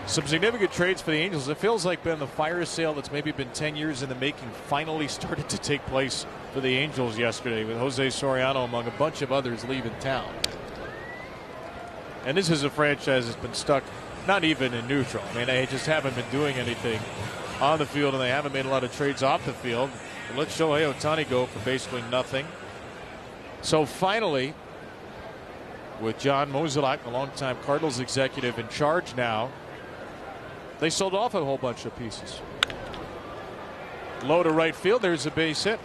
some significant trades for the Angels. It feels like, Ben, the fire sale that's maybe been 10 years in the making finally started to take place for the Angels yesterday, with Jose Soriano among a bunch of others leaving town. And this is a franchise that's been stuck not even in neutral. I mean, they just haven't been doing anything on the field, and they haven't made a lot of trades off the field. But let's Shohei Ohtani go for basically nothing. So finally, with John Mozeliak, the longtime Cardinals executive, in charge now, they sold off a whole bunch of pieces. Low to right field. There's a base hit.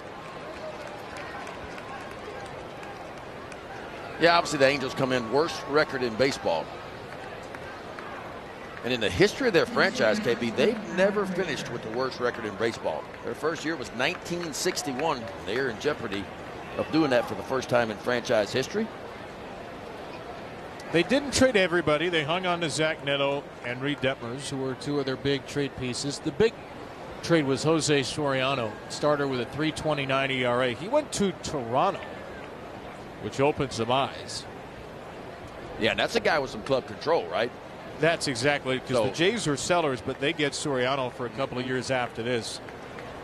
Yeah, obviously the Angels come in worst record in baseball. And in the history of their franchise, KB, they've never finished with the worst record in baseball. Their first year was 1961. They're in jeopardy of doing that for the first time in franchise history. They didn't trade everybody. They hung on to Zach Neto and Reed Detmers, who were two of their big trade pieces. The big trade was Jose Soriano, starter with a 3.29 ERA. He went to Toronto, which opened some eyes. Yeah, and that's a guy with some club control, right? That's exactly, because the Jays are sellers, but they get Soriano for a couple of years after this.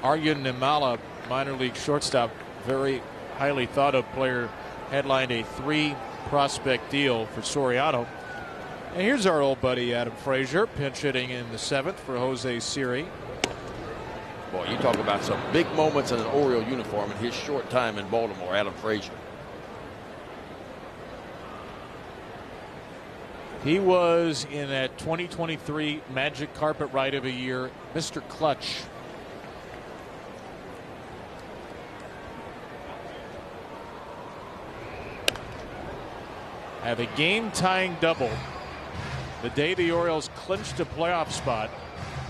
Arjun Nimala, minor league shortstop, very highly thought of player, headlined a 3-prospect deal for Soriano. And here's our old buddy Adam Frazier, pinch hitting in the 7th for Jose Siri. Boy, you talk about some big moments in an Oriole uniform in his short time in Baltimore, Adam Frazier. He was in that 2023 Magic Carpet Ride of a Year, Mr. Clutch. Have a game-tying double the day the Orioles clinched a playoff spot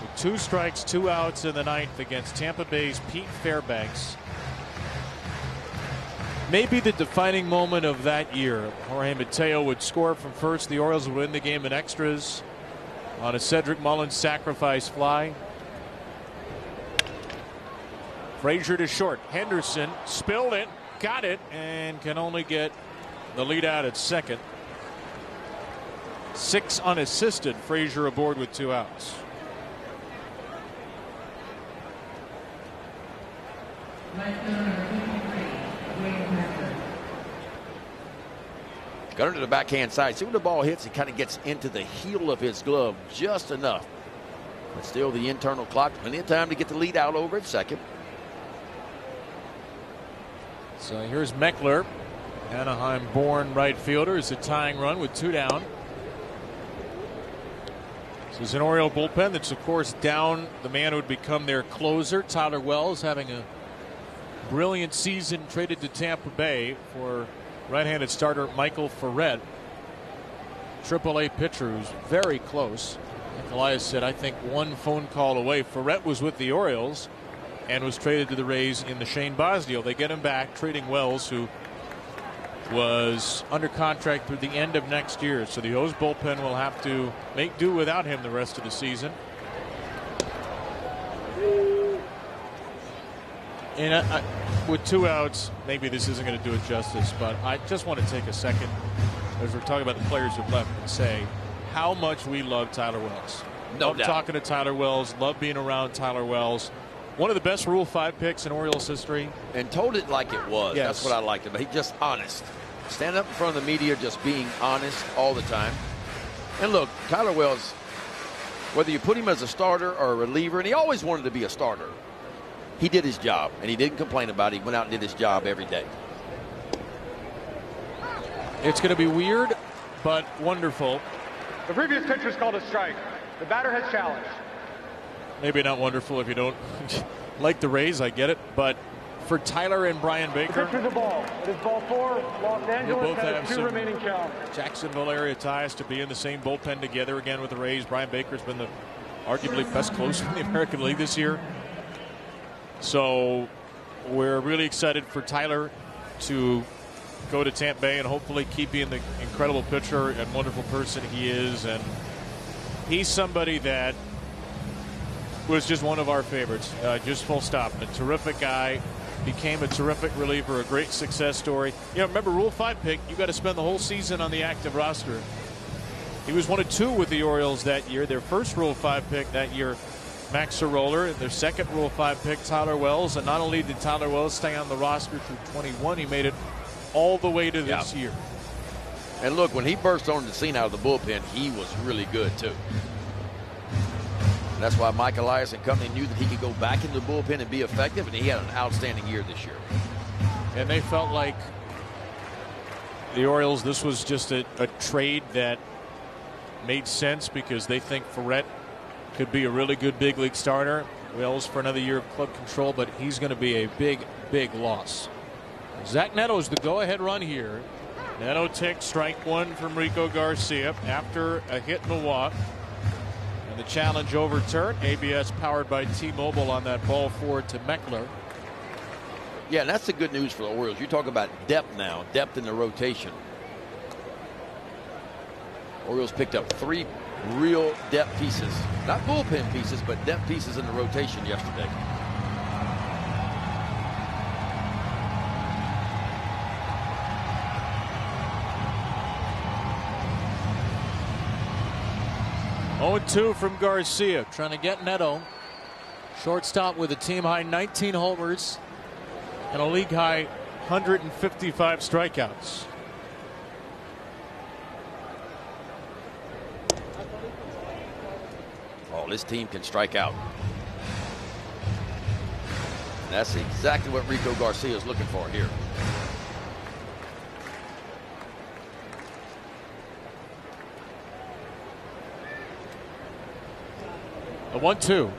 with 2 strikes, 2 outs in the 9th against Tampa Bay's Pete Fairbanks. Maybe the defining moment of that year. Jorge Mateo would score from first. The Orioles would win the game in extras on a Cedric Mullins sacrifice fly. Frazier to short. Henderson spilled it, got it, and can only get the lead out at second. 6 unassisted. Frazier aboard with 2 outs. Gunner to the backhand side. See when the ball hits, it kind of gets into the heel of his glove just enough. But still the internal clock. Plenty of time to get the lead out over at second. So here's Meckler, Anaheim-born right fielder. Is a tying run with 2 down. This is an Oriole bullpen that's, of course, down the man who would become their closer, Tyler Wells, having a brilliant season, traded to Tampa Bay for right-handed starter Michael Ferret. AAA pitcher who's very close. Like Elias said, I think 1 phone call away. Ferret was with the Orioles and was traded to the Rays in the Shane Baz deal. They get him back, trading Wells, who was under contract through the end of next year. So the O's bullpen will have to make do without him the rest of the season. And with 2 outs, maybe this isn't going to do it justice, but I just want to take a second as we're talking about the players who've left and say how much we love Tyler Wells. No doubt. Talking to Tyler Wells, love being around Tyler Wells. One of the best Rule 5 picks in Orioles history. And told it like it was. Yes. That's what I liked about him. He's just honest. Standing up in front of the media, just being honest all the time. And look, Tyler Wells, whether you put him as a starter or a reliever, and he always wanted to be a starter, he did his job, and he didn't complain about it. He went out and did his job every day. It's going to be weird, but wonderful. The previous pitcher's called a strike. The batter has challenged. Maybe not wonderful if you don't like the Rays, I get it, but for Tyler and Brian Baker, Pitch to the ball. It is ball 4. Los Angeles both have has 2 some remaining counts. Jacksonville area ties to be in the same bullpen together again with the Rays. Brian Baker's been the arguably best closer in the American League this year. So we're really excited for Tyler to go to Tampa Bay and hopefully keep being the incredible pitcher and wonderful person he is. And he's somebody that was just one of our favorites, just full stop. A terrific guy, became a terrific reliever, a great success story. You know, remember, Rule 5 pick, you got to spend the whole season on the active roster. He was 1 of 2 with the Orioles that year. Their first Rule 5 pick that year, Max Soroller. Their second Rule 5 pick, Tyler Wells. And not only did Tyler Wells stay on the roster through 21, he made it all the way to this year. And look, when he burst on the scene out of the bullpen, he was really good too. And that's why Mike Elias and company knew that he could go back into the bullpen and be effective, and he had an outstanding year this year. And they felt like the Orioles, this was just a trade that made sense because they think Ferret could be a really good big league starter. Wells for another year of club control, but he's going to be a big, big loss. Zach Neto's the go-ahead run here. Neto takes strike 1 from Rico Garcia after a hit and a walk. And the challenge overturned. ABS powered by T-Mobile on that ball forward to Meckler. Yeah, and that's the good news for the Orioles. You talk about depth now, depth in the rotation. Orioles picked up 3 real depth pieces. Not bullpen pieces, but depth pieces in the rotation yesterday. Oh, 2 from Garcia, trying to get Neto. Shortstop with a team-high 19 homers and a league-high 155 strikeouts. Oh, this team can strike out. And that's exactly what Rico Garcia is looking for here. The 1-2.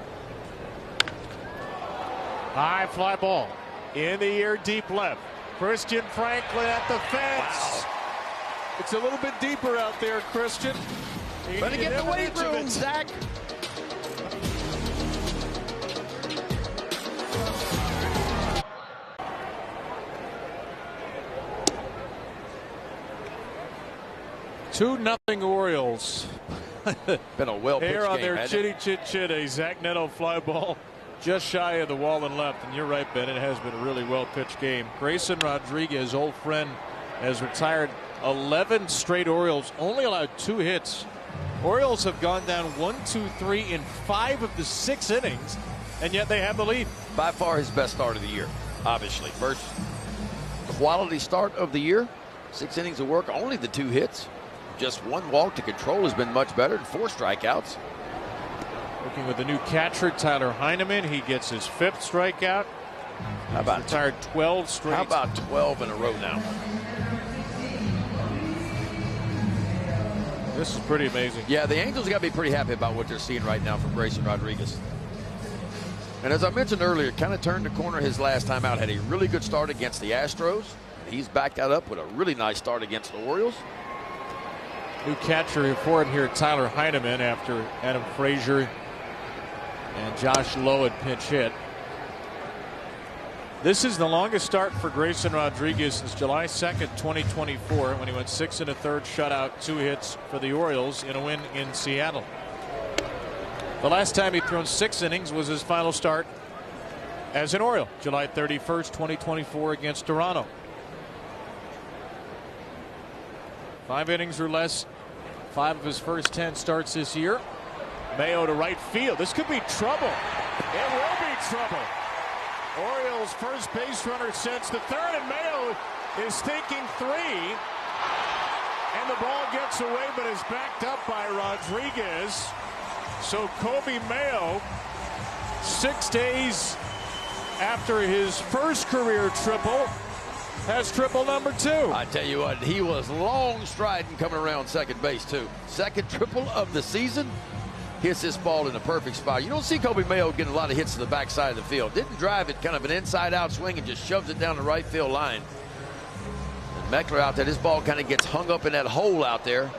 High fly ball. In the air, deep left. Christian Franklin at the fence. Wow. It's a little bit deeper out there, Christian. Better get in the weight room, Zach. Two nothing Orioles. Been a well-pitched Hair on game, their chitty chit chit. A Zach Neto fly ball just shy of the wall and left. And you're right, Ben. It has been a really well-pitched game. Grayson Rodriguez, old friend, has retired 11 straight Orioles. Only allowed 2 hits. Orioles have gone down 1, 2, 3 in 5 of the 6 innings, and yet they have the lead. By far his best start of the year, obviously. First quality start of the year. 6 innings of work, only the 2 hits. Just 1 walk to control has been much better than 4 strikeouts. Working with the new catcher, Tyler Heineman. He gets his 5th strikeout. How about retired 12 straight? How about 12 in a row now? This is pretty amazing. Yeah, the Angels got to be pretty happy about what they're seeing right now from Grayson Rodriguez. And as I mentioned earlier, kind of turned the corner his last time out. Had a really good start against the Astros. He's backed that up with a really nice start against the Orioles. New catcher for him here, Tyler Heineman, after Adam Frazier and Josh Lowe had pinch hit. This is the longest start for Grayson Rodriguez since July 2nd, 2024, when he went 6 1/3 shutout, 2 hits for the Orioles in a win in Seattle. The last time he'd thrown 6 innings was his final start as an Oriole, July 31st, 2024 against Toronto. 5 innings or less, 5 of his first 10 starts this year. Mayo to right field. This could be trouble. It will be trouble. Orioles first base runner since the 3rd, and Mayo is thinking 3. And the ball gets away, but is backed up by Rodriguez. So Kobe Mayo, 6 days after his first career triple, has triple number 2. I tell you what, he was long striding coming around second base, too. Second triple of the season. Hits this ball in the perfect spot. You don't see Kobe Mayo getting a lot of hits to the backside of the field. Didn't drive it, kind of an inside-out swing, and just shoves it down the right field line. And Meckler out there, this ball kind of gets hung up in that hole out there.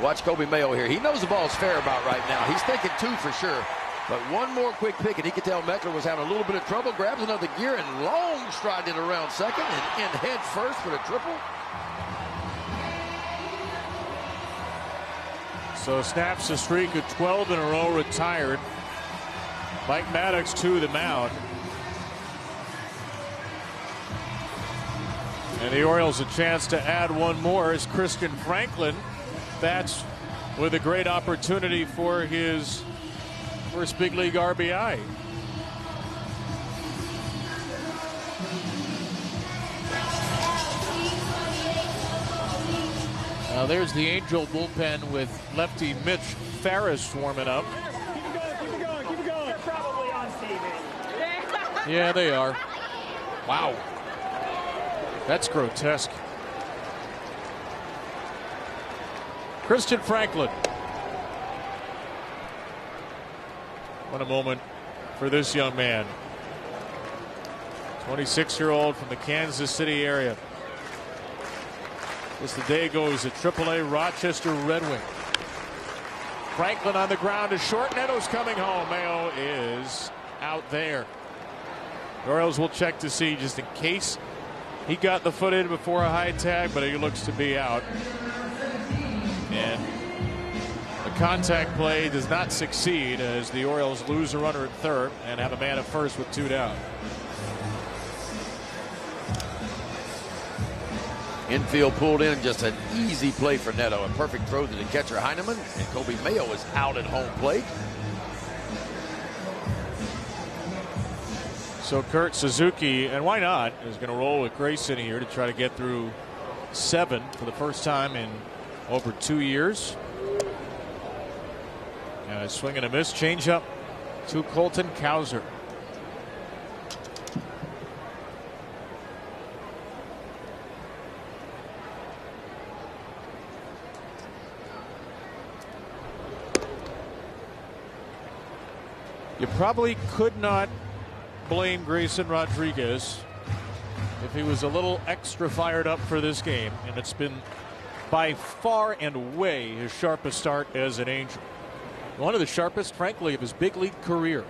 Watch Kobe Mayo here. He knows the ball's fair about right now. He's thinking 2 for sure. But one more quick pick, and he could tell Meckler was having a little bit of trouble. Grabs another gear and long stride it around second and in head first for the triple. So snaps a streak of 12 in a row, retired. Mike Maddox to the mound. And the Orioles a chance to add one more as Christian Franklin bats with a great opportunity for his first big league RBI. Now there's the Angel bullpen with lefty Mitch Ferris warming up. Keep it going. They're probably on TV. Yeah, they are. Wow. That's grotesque. Christian Franklin. What a moment for this young man. 26-year-old from the Kansas City area. As the day goes at AAA Rochester Red Wing. Franklin on the ground is short. Neto's coming home. Mayo is out there. The Orioles will check to see just in case he got the foot in before a high tag, but he looks to be out. And the contact play does not succeed as the Orioles lose a runner at third and have a man at first with 2 down. Infield pulled in, just an easy play for Neto. A perfect throw to the catcher Heineman, and Kobe Mayo is out at home plate. So Kurt Suzuki, and why not, is going to roll with Grayson here to try to get through 7 for the first time in over 2 years. And a swing and a miss, changeup to Colton Cowser. You probably could not blame Grayson Rodriguez if he was a little extra fired up for this game, and it's been by far and away his sharpest start as an Angel. One of the sharpest, frankly, of his big league career.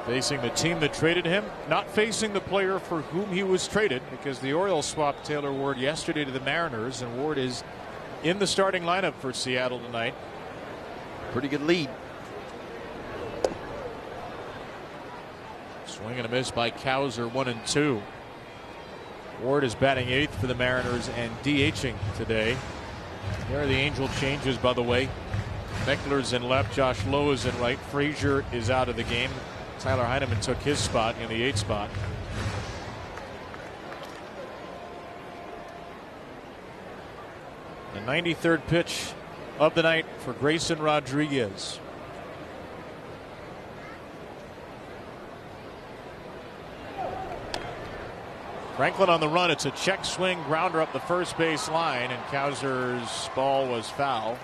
Facing the team that traded him, not facing the player for whom he was traded, because the Orioles swapped Taylor Ward yesterday to the Mariners, and Ward is in the starting lineup for Seattle tonight. Pretty good lead. Swing and a miss by Cowser, 1-2. Ward is batting 8th for the Mariners and DHing today. There are the Angel changes, by the way. Meckler's in left, Josh Lowe is in right, Frazier is out of the game. Tyler Heineman took his spot in the 8th spot. The 93rd pitch of the night for Grayson Rodriguez. Franklin on the run. It's a check swing grounder up the first base line, and Cowser's ball was foul.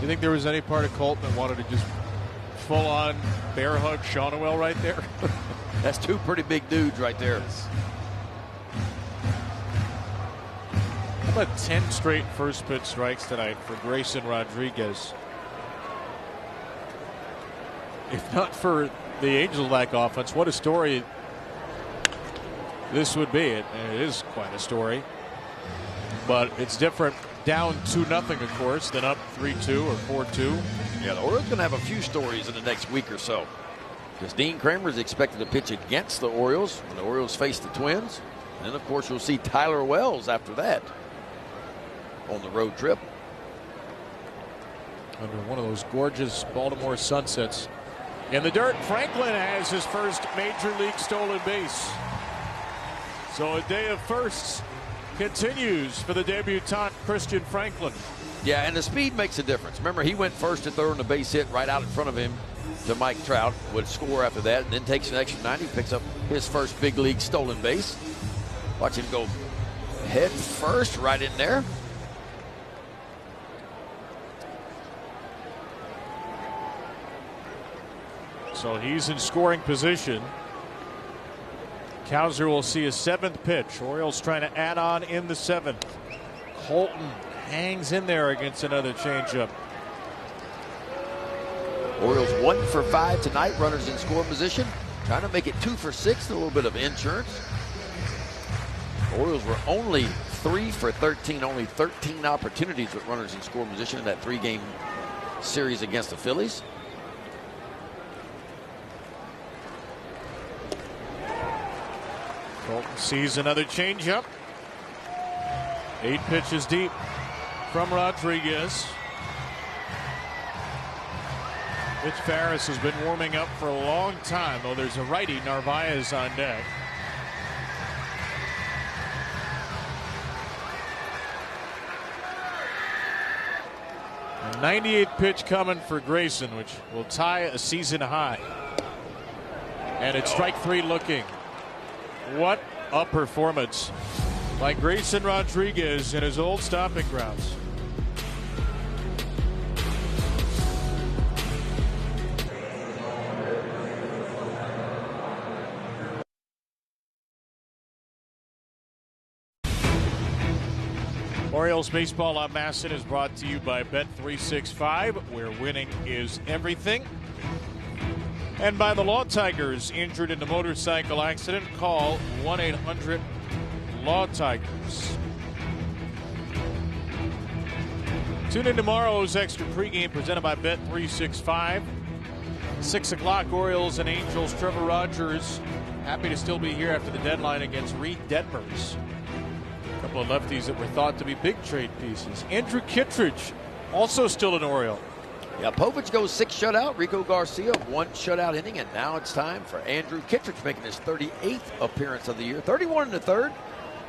You think there was any part of Colton that wanted to just full on bear hug Shawnuel right there? That's 2 pretty big dudes right there. How about 10 straight first pitch strikes tonight for Grayson Rodriguez? If not for the Angels' lack of offense, what a story this would be. It is quite a story, but it's different. Down 2-0, of course, then up 3-2 or 4-2. Yeah, the Orioles going to have a few stories in the next week or so, because Dean Kramer is expected to pitch against the Orioles when the Orioles face the Twins. And then, of course, you'll see Tyler Wells after that on the road trip. Under one of those gorgeous Baltimore sunsets. In the dirt, Franklin has his first major league stolen base. So a day of firsts continues for the debutant Christian Franklin. Yeah, and the speed makes a difference. Remember, he went first to third on the base hit right out in front of him. to Mike Trout, would score after that, and then takes an extra 90, picks up his first big league stolen base. Watch him go head first right in there. So he's in scoring position. Cowser will see his 7th pitch. Orioles trying to add on in the 7th. Colton hangs in there against another changeup. Orioles 1 for 5 tonight. Runners in score position. Trying to make it 2 for 6. A little bit of insurance. Orioles were only 3 for 13. Only 13 opportunities with runners in score position in that 3-game series against the Phillies. Colton sees another changeup. 8 pitches deep from Rodriguez. Mitch Ferris has been warming up for a long time, though there's a righty, Narvaez, on deck. A 98th pitch coming for Grayson, which will tie a season high. And it's strike 3 looking. What a performance by Grayson Rodriguez in his old stomping grounds. Orioles Baseball on Masson is brought to you by Bet365, where winning is everything. And by the Law Tigers. Injured in a motorcycle accident, call 1-800-LAW-TIGERS. Tune in tomorrow's extra pregame presented by Bet365. 6 o'clock, Orioles and Angels. Trevor Rogers happy to still be here after the deadline against Reed Detmers. A couple of lefties that were thought to be big trade pieces. Andrew Kittredge, also still an Oriole. Yeah, Povich goes 6 shutout. Rico Garcia 1 shutout inning, and now it's time for Andrew Kittredge making his 38th appearance of the year. 31 in the 3rd,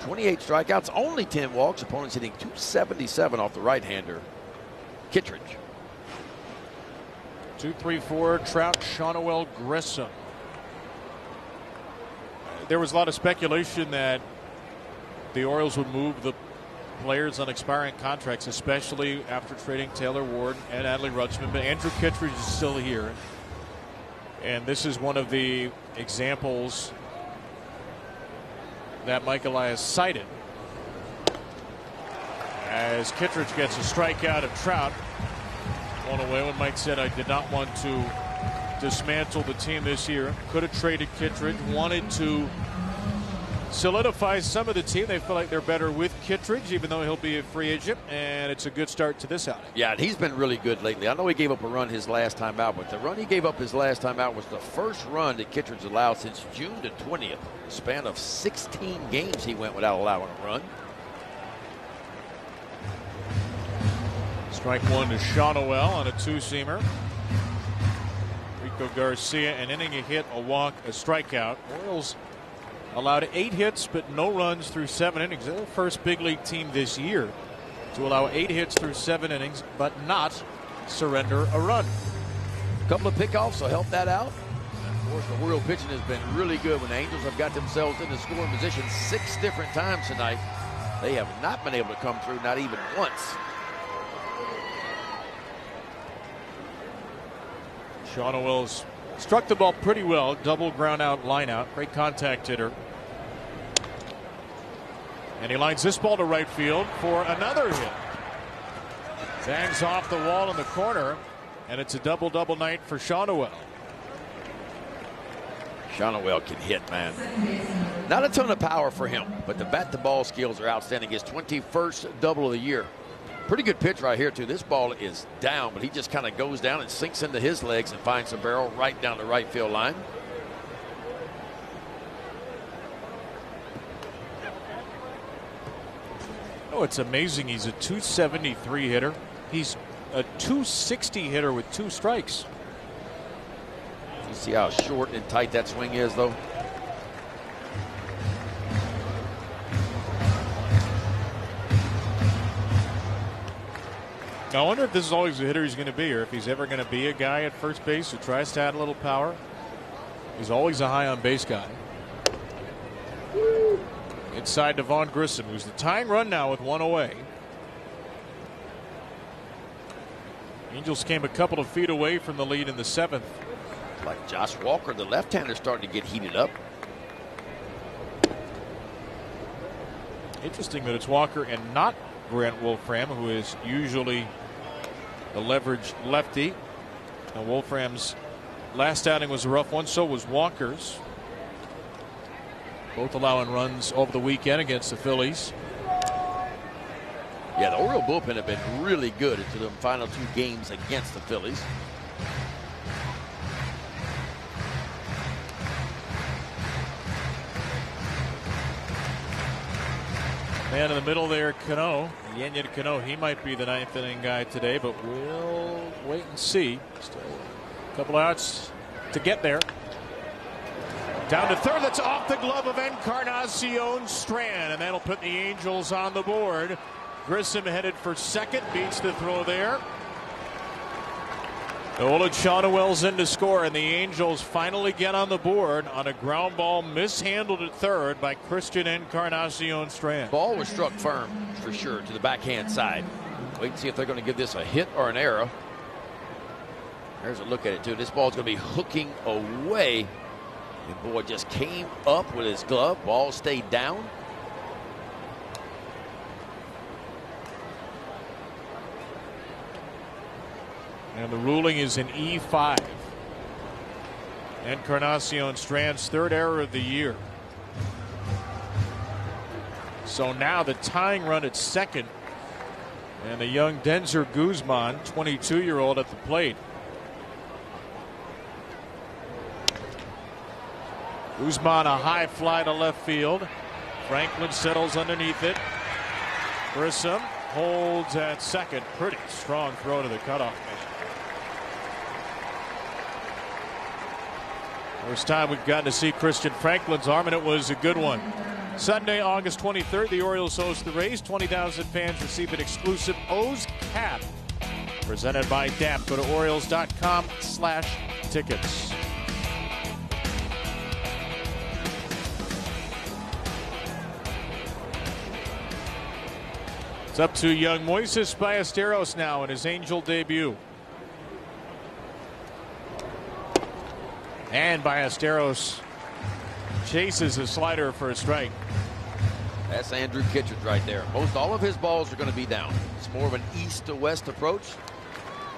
28 strikeouts, only 10 walks. Opponents hitting .277 off the right-hander. Kittredge. 2-3-4, Trout, Shawnoel, Grissom. There was a lot of speculation that the Orioles would move the players on expiring contracts, especially after trading Taylor Ward and Adley Rutschman, but Andrew Kittredge is still here, and this is one of the examples that Mike Elias cited as Kittredge gets a strikeout of Trout. One away when Mike said, I did not want to dismantle the team this year. Could have traded Kittredge, wanted to solidify some of the team. They feel like they're better with Kittredge, even though he'll be a free agent, and it's a good start to this outing. Yeah, and he's been really good lately. I know he gave up a run his last time out, but the run he gave up his last time out was the first run that Kittredge allowed since June the 20th. A span of 16 games he went without allowing a run. Strike 1 to Shawnoel on a 2-seamer. Rico Garcia, an inning, a hit, a walk, a strikeout. Orioles allowed 8 hits but no runs through 7 innings. They're the first big league team this year to allow 8 hits through 7 innings but not surrender a run. A couple of pickoffs will help that out. Of course, the Oriole pitching has been really good when the Angels have got themselves in the scoring position 6 different times tonight. They have not been able to come through, not even once. Shawnoel's struck the ball pretty well. Double ground out line out. Great contact hitter. And he lines this ball to right field for another hit. Bangs off the wall in the corner, and it's a double night for Shawnoel. Shawnoel can hit, man. Not a ton of power for him, but the bat-to-ball skills are outstanding. His 21st double of the year. Pretty good pitch right here, too. This ball is down, but he just kind of goes down and sinks into his legs and finds a barrel right down the right field line. Oh, it's amazing. He's a .273 hitter. He's a .260 hitter with 2 strikes. You see how short and tight that swing is, though? I wonder if this is always the hitter he's going to be, or if he's ever going to be a guy at first base who tries to add a little power. He's always a high on base guy. Inside to Vaughn Grissom, who's the tying run now with one away. Angels came a couple of feet away from the lead in the 7th. Like Josh Walker, the left-hander, starting to get heated up. Interesting that it's Walker and not Grant Wolfram, who is usually the leveraged lefty. Now Wolfram's last outing was a rough one, so was Walker's. Both allowing runs over the weekend against the Phillies. Yeah, the Oriole bullpen have been really good into the final 2 games against the Phillies. Man in the middll there, Cano. Yennier Cano, he might be the 9th inning guy today, but we'll wait and see. Still a couple outs to get there. Down to third, that's off the glove of Encarnacion Strand, and that'll put the Angels on the board. Grissom headed for second, beats the throw there. Nolan Shawnuel's in to score, and the Angels finally get on the board on a ground ball mishandled at third by Christian Encarnacion Strand. Ball was struck firm for sure to the backhand side. Wait and see if they're going to give this a hit or an error. There's a look at it too. This ball's going to be hooking away. And boy just came up with his glove. Ball stayed down. And the ruling is an E5. Encarnacion Strand's 3rd error of the year. So now the tying run at second. And the young Denzer Guzman, 22-year-old, at the plate. Guzman, a high fly to left field. Franklin settles underneath it. Grissom holds at second. Pretty strong throw to the cutoff man. First time we've gotten to see Christian Franklin's arm, and it was a good one. Sunday, August 23rd, the Orioles host the Rays. 20,000 fans receive an exclusive O's cap presented by DAP. Go to Orioles.com/tickets. It's up to young Moises Ballesteros now in his Angel debut. And Ballesteros chases a slider for a strike. That's Andrew Kittredge right there. Most all of his balls are going to be down. It's more of an east to west approach.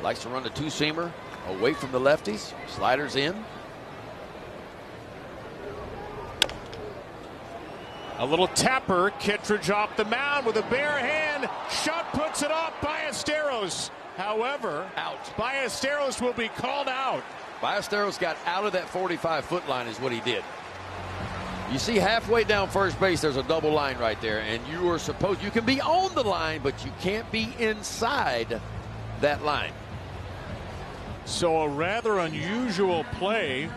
Likes to run the 2-seamer away from the lefties. Sliders in. A little tapper. Kittredge off the mound with a bare hand. Shot puts it off Ballesteros. However, out. Ballesteros will be called out. Ballesteros got out of that 45-foot line is what he did. You see halfway down first base, there's a double line right there, and you are supposed, you can be on the line, but you can't be inside that line. So a rather unusual play,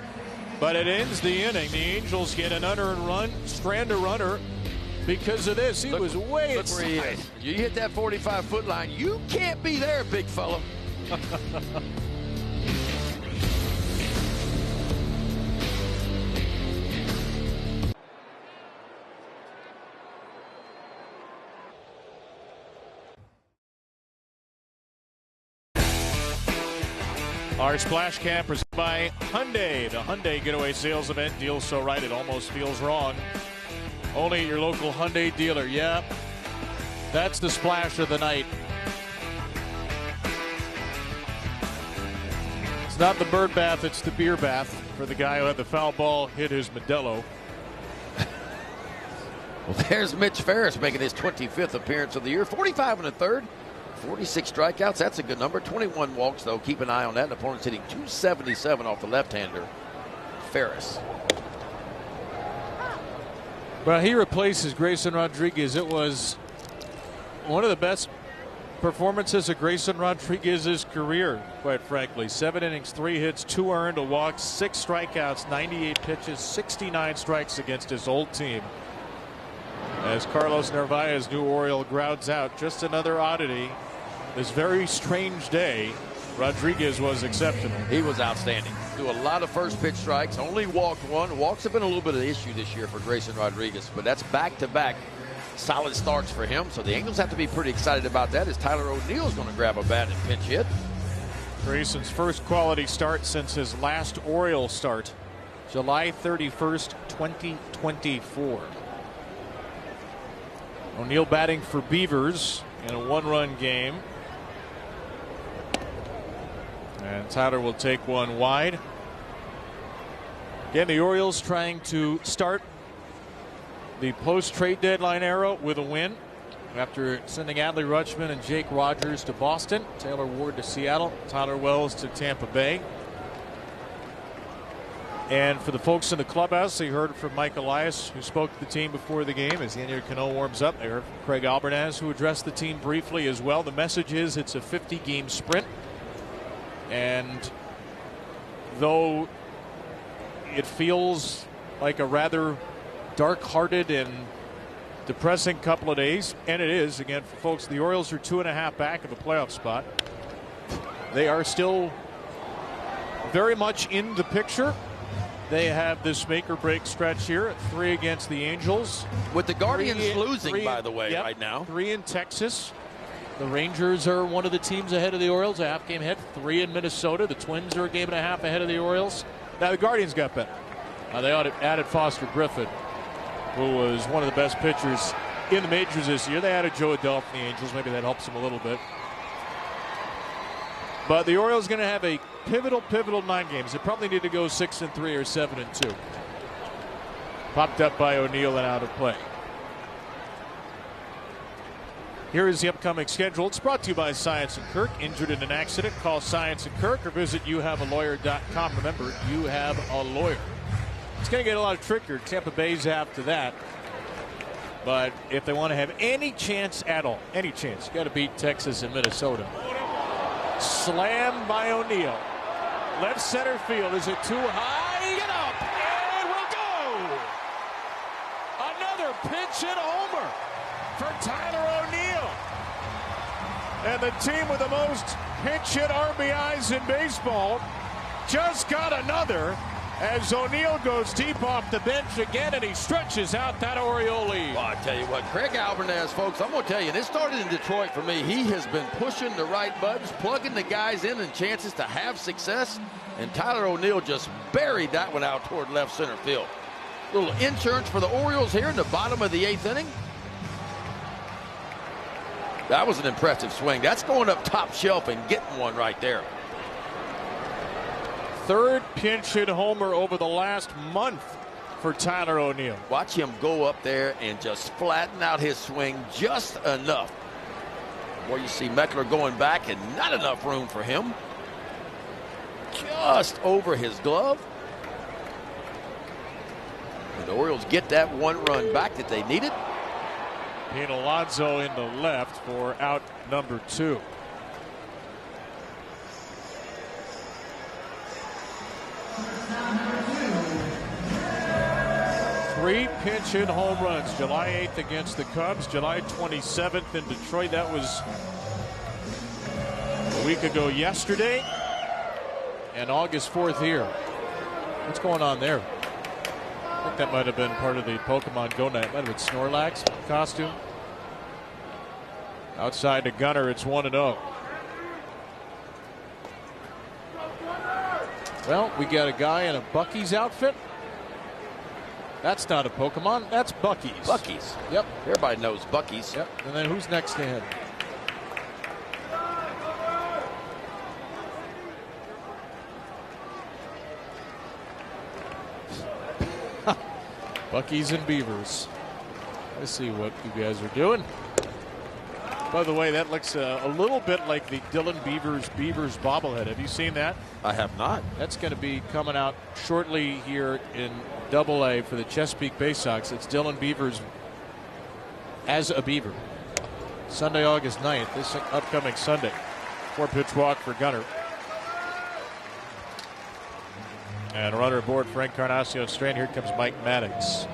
but it ends the inning. The Angels get an unearned run, strand a runner because of this. He was way inside. Where he is. You hit that 45-foot line, you can't be there, big fella. Our Splash Cam presented by Hyundai. The Hyundai Getaway Sales Event. Deals so right it almost feels wrong. Only at your local Hyundai dealer. Yeah, that's the splash of the night. It's not the bird bath, it's the beer bath for the guy who had the foul ball hit his Modelo. Well, there's Mitch Ferris making his 25th appearance of the year. 45 and a third. 46 strikeouts. That's a good number. 21 walks, though. Keep an eye on that. The opponent's hitting 277 off the left-hander, Ferris. Well, he replaces Grayson Rodriguez. It was one of the best performances of Grayson Rodriguez's career, quite frankly. 7 innings, 3 hits, 2 earned, a walk, 6 strikeouts, 98 pitches, 69 strikes against his old team. As Carlos Narvaez, new Oriole, grounds out. Just another oddity this very strange day, Rodriguez was exceptional. He was outstanding. Threw a lot of first pitch strikes, only walked one. Walks have been a little bit of an issue this year for Grayson Rodriguez, but that's back-to-back solid starts for him. So the Angels have to be pretty excited about that, as Tyler O'Neill's going to grab a bat and pinch hit. Grayson's first quality start since his last Orioles start, July 31st, 2024. O'Neill batting for Beavers in a one-run game. And Tyler will take one wide. Again, the Orioles trying to start the post-trade deadline era with a win after sending Adley Rutschman and Jake Rogers to Boston, Taylor Ward to Seattle, Tyler Wells to Tampa Bay. And for the folks in the clubhouse, they heard from Mike Elias, who spoke to the team before the game as Yennier Cano warms up. They heard from Craig Albernaz, who addressed the team briefly as well. The message is it's a 50-game sprint. And though it feels like a rather dark-hearted and depressing couple of days, and it is, again, for folks, the Orioles are 2.5 back of the playoff spot. They are still very much in the picture. They have this make-or-break stretch here, 3 against the Angels. With the Guardians losing, by the way, right now. 3 in Texas. The Rangers are one of the teams ahead of the Orioles, a half game ahead. 3 in Minnesota. The Twins are a game and a half ahead of the Orioles. Now the Guardians got better. They added Foster Griffin, who was one of the best pitchers in the majors this year. They added Joe Adele from the Angels. Maybe that helps them a little bit. But the Orioles going to have a pivotal 9 games. They probably need to go 6-3 or 7-2. Popped up by O'Neill and out of play. Here is the upcoming schedule. It's brought to you by Science and Kirk. Injured in an accident? Call Science and Kirk or visit youhavealawyer.com. Remember, you have a lawyer. It's going to get a lot trickier. Tampa Bay's after that. But if they want to have any chance at all, any chance, you got to beat Texas and Minnesota. Slam by O'Neill. Left center field. Is it too high? Get up and we'll go. Another pinch hit homer for Tyler O'Neill. And the team with the most pinch hit RBIs in baseball just got another as O'Neill goes deep off the bench again, and he stretches out that Oriole lead. Well, I tell you what, Craig Albernaz, folks, I'm going to tell you, this started in Detroit for me. He has been pushing the right buttons, plugging the guys in and chances to have success. And Tyler O'Neill just buried that one out toward left center field. Little insurance for the Orioles here in the bottom of the 8th inning. That was an impressive swing. That's going up top shelf and getting one right there. 3rd pinch hit homer over the last month for Tyler O'Neill. Watch him go up there and just flatten out his swing just enough. Where you see Meckler going back and not enough room for him. Just over his glove. And the Orioles get that 1 run back that they needed. Pete Alonso in the left for out number 2. Three pinch hit home runs. July 8th against the Cubs. July 27th in Detroit. That was a week ago yesterday. And August 4th here. What's going on there? I think that might have been part of the Pokemon Go night. Might have been Snorlax costume. Outside the gunner, it's 1-0. Well, we got a guy in a Buc-ee's outfit. That's not a Pokemon. That's Buc-ee's. Buc-ee's. Yep. Everybody knows Buc-ee's. Yep. And then who's next to him? Buc-ee's and Beavers. Let's see what you guys are doing. By the way, that looks a little bit like the Dylan Beavers bobblehead. Have you seen that? I have not. That's going to be coming out shortly here in Double-A for the Chesapeake Bay Sox. It's Dylan Beavers as a Beaver. Sunday, August 9th, this upcoming Sunday. 4-pitch walk for Gunner. And runner aboard for Encarnacion Strand. Here comes Mike Maddox.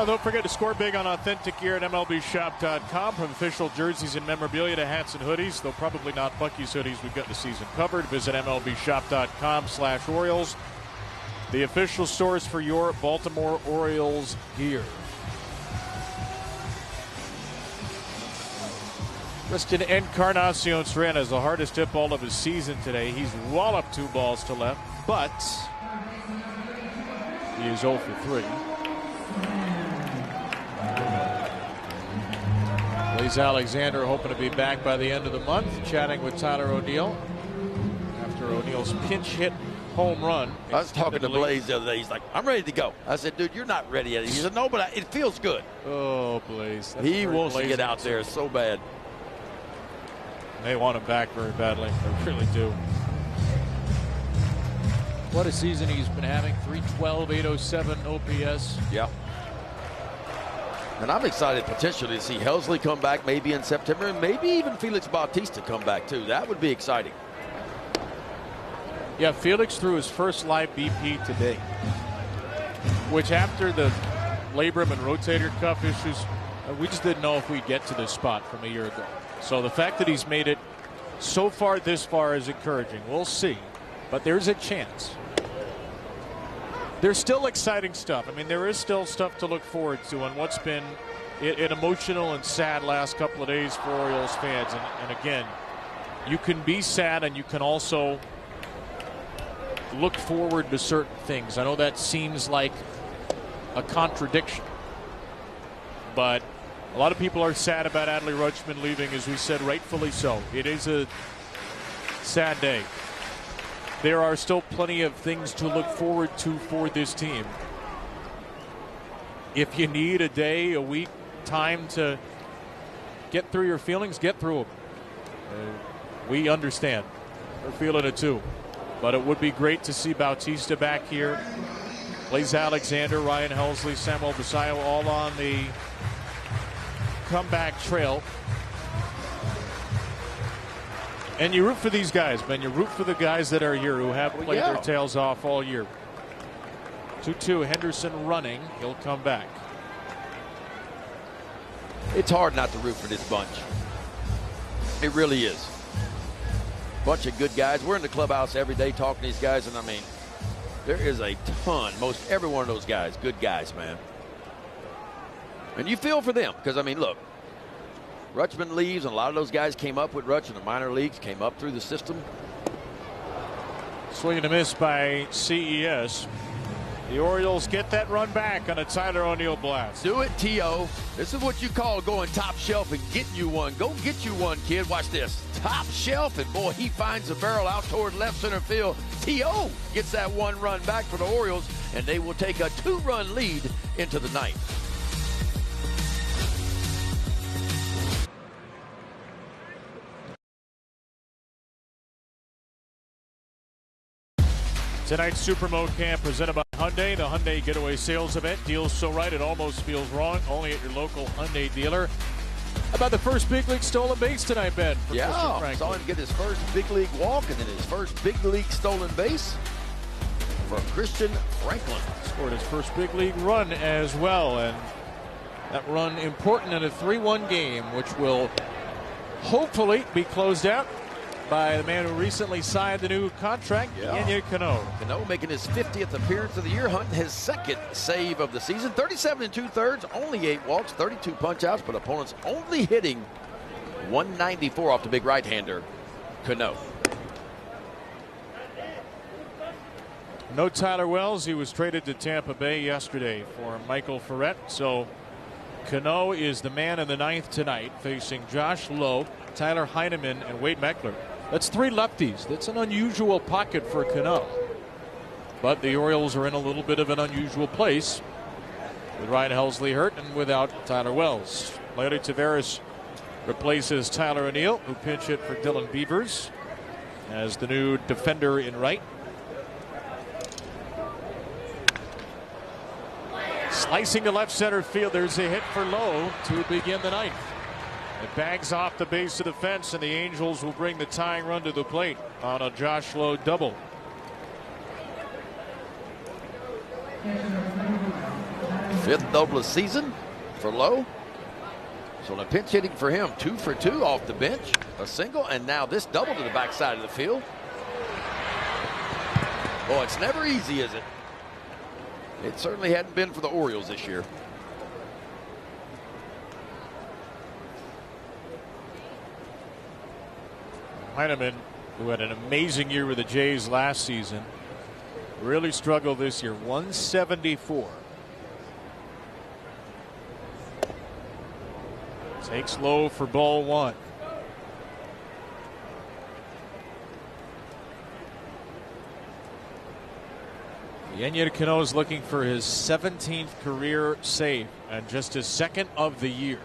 Don't forget to score big on authentic gear at MLBshop.com. From official jerseys and memorabilia to hats and hoodies, though probably not Bucky's hoodies. We've got the season covered. Visit MLBshop.com/Orioles, the official source for your Baltimore Orioles gear. Kristen Encarnacion Serena has the hardest hit ball of his season today. He's walloped 2 balls to left, but he is 0 for 3. Blaze Alexander hoping to be back by the end of the month, chatting with Tyler O'Neill after O'Neill's pinch hit home run. I was talking to Blaze the other day. He's like, I'm ready to go. I said, dude, you're not ready yet. He said, no, but it feels good. Oh, Blaze. He wants to get out there so bad. They want him back very badly. They really do. What a season he's been having. 312, 807 OPS. Yeah. And I'm excited potentially to see Helsley come back maybe in September, and maybe even Felix Bautista come back too. That would be exciting. Yeah, Felix threw his first live BP today, which after the labrum and rotator cuff issues, we just didn't know if we'd get to this spot from a year ago. So the fact that he's made it so far this far is encouraging. We'll see, but there's a chance. There's still exciting stuff. I mean, there is still stuff to look forward to on what's been an emotional and sad last couple of days for Orioles fans. And again, you can be sad and you can also look forward to certain things. I know that seems like a contradiction, but a lot of people are sad about Adley Rutschman leaving, as we said, rightfully so. It is a sad day. There are still plenty of things to look forward to for this team. If you need a day, a week, time to get through your feelings, get through them. We understand. We're feeling it too. But it would be great to see Bautista back here. Blaze Alexander, Ryan Helsley, Samuel Basayo all on the comeback trail. And you root for these guys, man. You root for the guys that are here who have played their tails off all year. 2-2, Henderson running. He'll come back. It's hard not to root for this bunch. It really is. Bunch of good guys. We're in the clubhouse every day talking to these guys, and I mean, there is a ton, most every one of those guys, good guys, man. And you feel for them, because I mean, look, Rutschman leaves, and a lot of those guys came up with Rutsch in the minor leagues, came up through the system. Swing and a miss by CES. The Orioles get that run back on a Tyler O'Neill blast. Do it, T.O. This is what you call going top shelf and getting you one. Go get you one, kid. Watch this. Top shelf, and boy, he finds the barrel out toward left center field. T.O. gets that one run back for the Orioles, and they will take a 2-run lead into the ninth. Tonight's Supermo Camp presented by Hyundai, the Hyundai Getaway Sales Event. Deals so right it almost feels wrong. Only at your local Hyundai dealer. How about the first big league stolen base tonight, Ben? Yeah, saw him get his first big league walk and then his first big league stolen base for Christian Franklin. Scored his first big league run as well, and that run important in a 3-1 game, which will hopefully be closed out by the man who recently signed the new contract, Yennier Cano. Cano making his 50th appearance of the year, hunting his second save of the season. 37 2/3, only 8 walks, 32 punch-outs, but opponents only hitting 194 off the big right-hander, Cano. No Tyler Wells. He was traded to Tampa Bay yesterday for Michael Ferret. So Cano is the man in the ninth tonight, facing Josh Lowe, Tyler Heineman, and Wade Meckler. That's 3 lefties. That's an unusual pocket for Cano. But the Orioles are in a little bit of an unusual place with Ryan Helsley hurt and without Tyler Wells. Leody Taveras replaces Tyler O'Neill, who pinch hit for Dylan Beavers as the new defender in right. Slicing to left center field. There's a hit for Lowe to begin the ninth. It bags off the base of the fence, and the Angels will bring the tying run to the plate on a Josh Lowe double. 5th double of the season for Lowe. So the pinch hitting for him, 2 for 2 off the bench, a single, and now this double to the backside of the field. Oh, it's never easy, is it? It certainly hadn't been for the Orioles this year. Heineman, who had an amazing year with the Jays last season, really struggled this year. 174. Takes low for ball 1. Yennier Cano is looking for his 17th career save and just his 2nd of the year.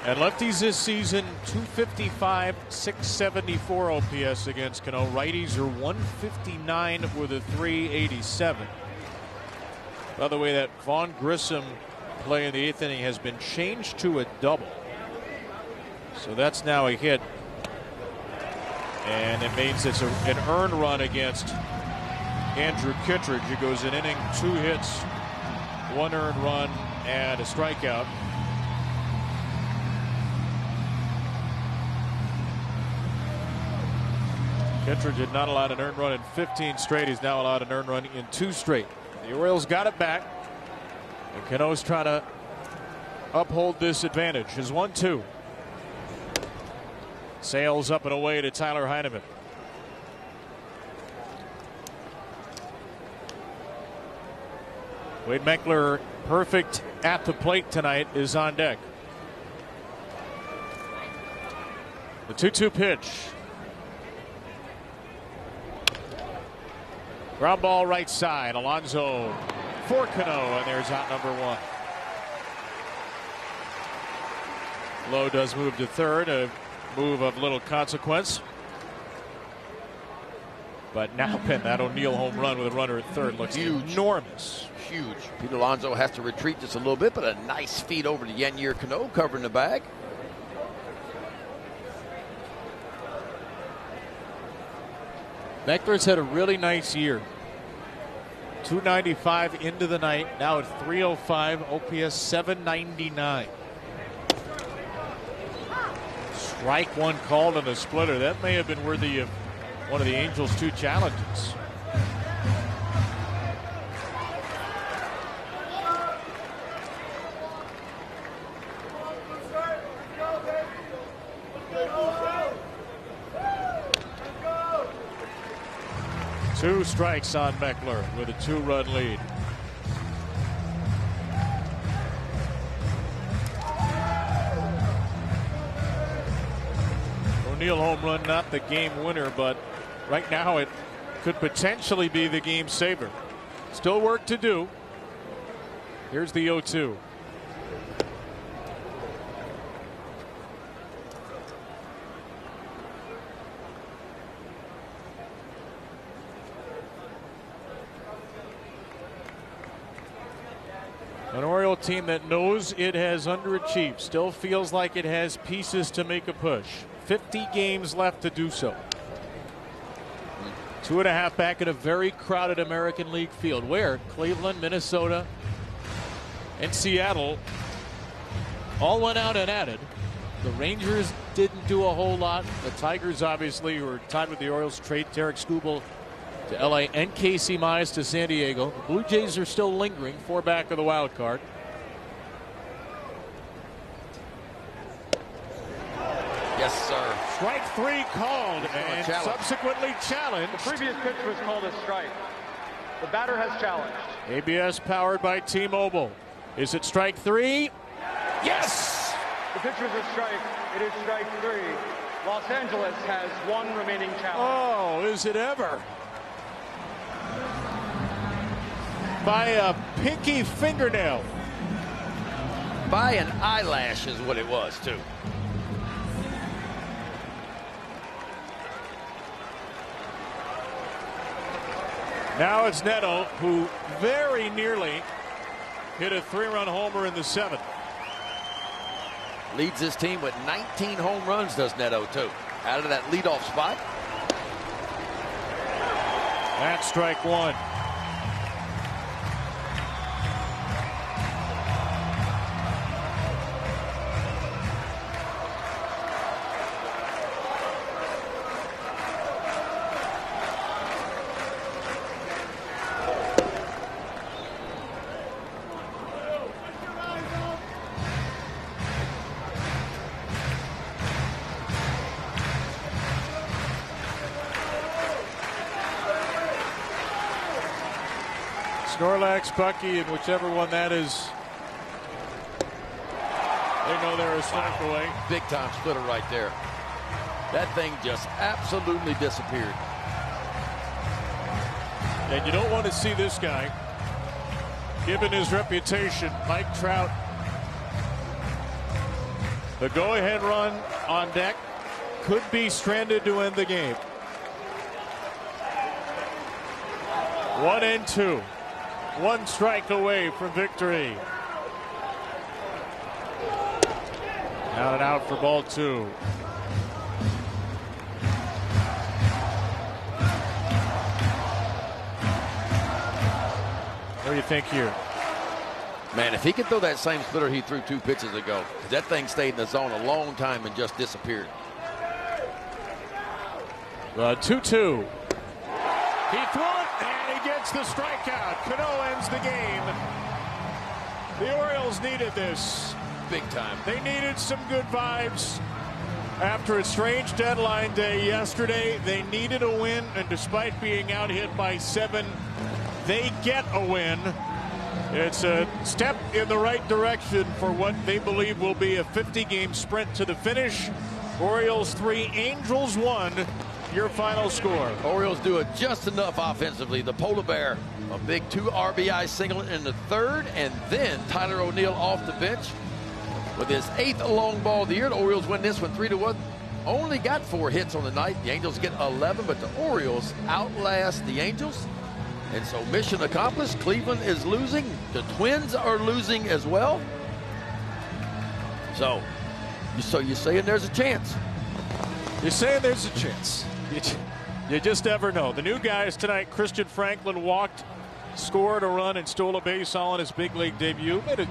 And lefties this season, 255, 674 OPS against Cano. Righties are 159 with a 387. By the way, that Vaughn Grissom play in the 8th inning has been changed to a double. So that's now a hit. And it means it's an earned run against Andrew Kittredge. It goes an inning, 2 hits, 1 earned run, and a strikeout. Kittredge had not allowed an earned run in 15 straight. He's now allowed an earned run in 2 straight. The Orioles got it back. And Cano's trying to uphold this advantage. His 1-2. Sails up and away to Tyler Heineman. Wade Meckler, perfect at the plate tonight, is on deck. The 2-2 pitch. Ground ball right side. Alonso for Cano, and there's out number 1. Lowe does move to third, a move of little consequence. But now that O'Neill home run with a runner at third looks huge. Enormous. Huge. Pete Alonso has to retreat just a little bit, but a nice feed over to Yennier Cano covering the bag. Meckler's had a really nice year. 295 into the night, now at 305, OPS 799. Strike 1 called on a splitter. That may have been worthy of one of the Angels' 2 challenges. Two strikes on Meckler with a 2-run lead. O'Neill home run, not the game winner, but right now it could potentially be the game saver. Still work to do. Here's the 0-2. An Oriole team that knows it has underachieved, still feels like it has pieces to make a push. 50 games left to do so. 2.5 back in a very crowded American League field where Cleveland, Minnesota, and Seattle all went out and added. The Rangers didn't do a whole lot. The Tigers, obviously, who are tied with the Orioles, trade Tarek Skubal to LA and Casey Mize to San Diego. The Blue Jays are still lingering, 4 back of the wild card. Yes, sir. Strike 3 called and subsequently challenged. The previous pitch was called a strike. The batter has challenged. ABS powered by T-Mobile. Is it strike 3? Yes! The pitch was a strike. It is strike 3. Los Angeles has 1 remaining challenge. Oh, is it ever? By a pinky fingernail. By an eyelash is what it was, too. Now it's Neto, who very nearly hit a 3-run homer in the 7th. Leads his team with 19 home runs, does Neto, too. Out of that leadoff spot. That's strike one. Snorlax, Bucky, and whichever one that is, they know they're a strike away. Big time splitter right there. That thing just absolutely disappeared. And you don't want to see this guy, given his reputation, Mike Trout. The go-ahead run on deck could be stranded to end the game. 1-2. One strike away from victory. Out and out for ball two. What do you think here? Man, if he could throw that same splitter he threw 2 pitches ago, that thing stayed in the zone a long time and just disappeared. 2-2. He threw it, and he gets the strikeout. Cano ends the game. The Orioles needed this. Big time. They needed some good vibes. After a strange deadline day yesterday, they needed a win, and despite being out hit by 7, they get a win. It's a step in the right direction for what they believe will be a 50-game sprint to the finish. Orioles 3, Angels 1. Your final score. Orioles do it just enough offensively. The Polar Bear, a big 2 RBI single in the 3rd, and then Tyler O'Neill off the bench with his 8th long ball of the year. The Orioles win this one 3-1. Only got 4 hits on the night. The Angels get 11, but the Orioles outlast the Angels. And so mission accomplished. Cleveland is losing. The Twins are losing as well. So you're saying there's a chance. You're saying there's a chance. You just never know. The new guys tonight, Christian Franklin walked, scored a run, and stole a base all in his big league debut. Made a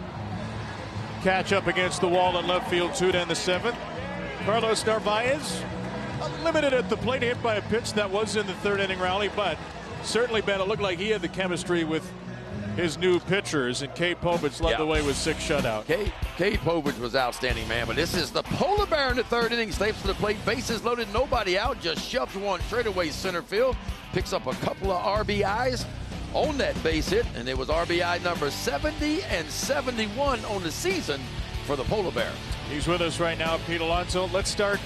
catch up against the wall in left field, 2 to end the 7th. Carlos Narvaez, limited at the plate, hit by a pitch that was in the 3rd inning rally, but certainly, Ben, it looked like he had the chemistry with his new pitchers, and Cade Povich led the way with 6 shutouts. Cade Povich was outstanding, man, but this is the Polar Bear in the 3rd inning. Steps to the plate, bases loaded, nobody out, just shoves one straight away center field, picks up a couple of RBIs on that base hit, and it was RBI number 70 and 71 on the season for the Polar Bear. He's with us right now, Pete Alonso. Let's start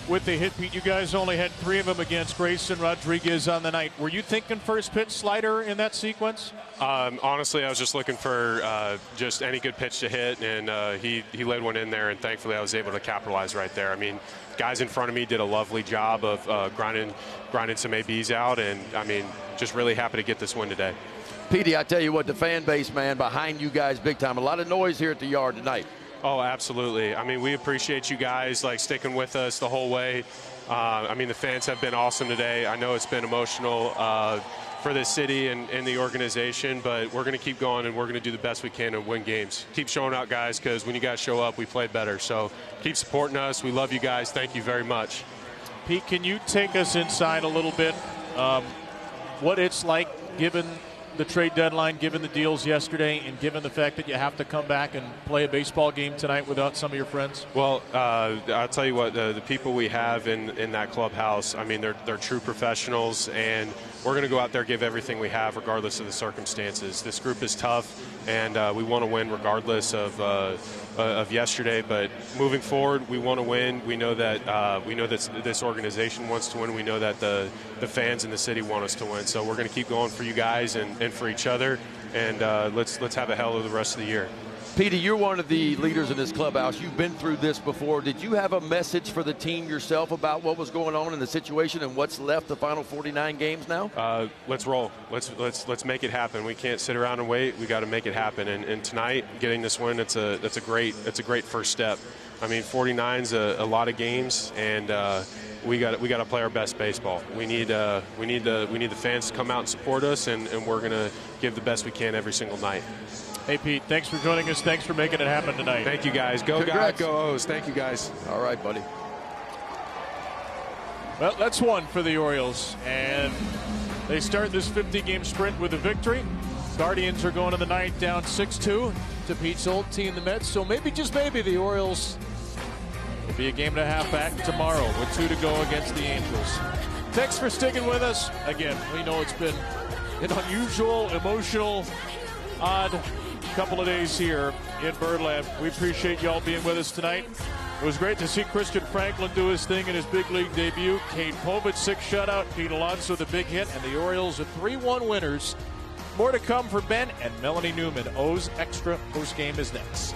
with the hit, Pete. You guys only had 3 of them against Grayson Rodriguez on the night. Were you thinking first pitch slider in that sequence? Honestly, I was just looking for just any good pitch to hit, and he laid one in there, and thankfully I was able to capitalize right there. I mean, guys in front of me did a lovely job of grinding some ABs out, and I mean, just really happy to get this win today. Petey, I tell you what, the fan base, man, behind you guys big time. A lot of noise here at the yard tonight. Oh, absolutely. I mean, we appreciate you guys like sticking with us the whole way. I mean, the fans have been awesome today. I know it's been emotional for the city and the organization, but we're going to keep going, and we're going to do the best we can and win games. Keep showing out, guys, because when you guys show up, we play better. So keep supporting us. We love you guys. Thank you very much. Pete, can you take us inside a little bit what it's like given the trade deadline, given the deals yesterday, and given the fact that you have to come back and play a baseball game tonight without some of your friends? Well, I'll tell you what, the people we have in that clubhouse, I mean, they're true professionals, and we're going to go out there, give everything we have regardless of the circumstances. This group is tough, and we want to win regardless of yesterday. But moving forward, we want to win. We know that this organization wants to win. We know that the fans in the city want us to win. So we're going to keep going for you guys and for each other. And let's have a hell of the rest of the year. Petey, you're one of the leaders in this clubhouse. You've been through this before. Did you have a message for the team yourself about what was going on in the situation and what's left the final 49 games now? Let's roll. Let's make it happen. We can't sit around and wait. We got to make it happen. And tonight, getting this win, it's a great first step. I mean, 49's a lot of games, and we got to play our best baseball. We need the fans to come out and support us, and we're gonna give the best we can every single night. Hey, Pete, thanks for joining us. Thanks for making it happen tonight. Thank you, guys. Go Congrats. God, go O's. Thank you, guys. All right, buddy. Well, that's one for the Orioles, and they start this 50-game sprint with a victory. Guardians are going to the ninth down 6-2 to Pete's old team, the Mets. So maybe, just maybe, the Orioles will be a game and a half back tomorrow with 2 to go against the Angels. Thanks for sticking with us. Again, we know it's been an unusual, emotional, odd couple of days here in Birdland. We appreciate y'all being with us tonight. It was great to see Christian Franklin do his thing in his big league debut. Kane Povich, 6 shutout. Pete Alonso, the big hit. And the Orioles are 3-1 winners. More to come for Ben and Melanie Newman. O's Extra postgame is next.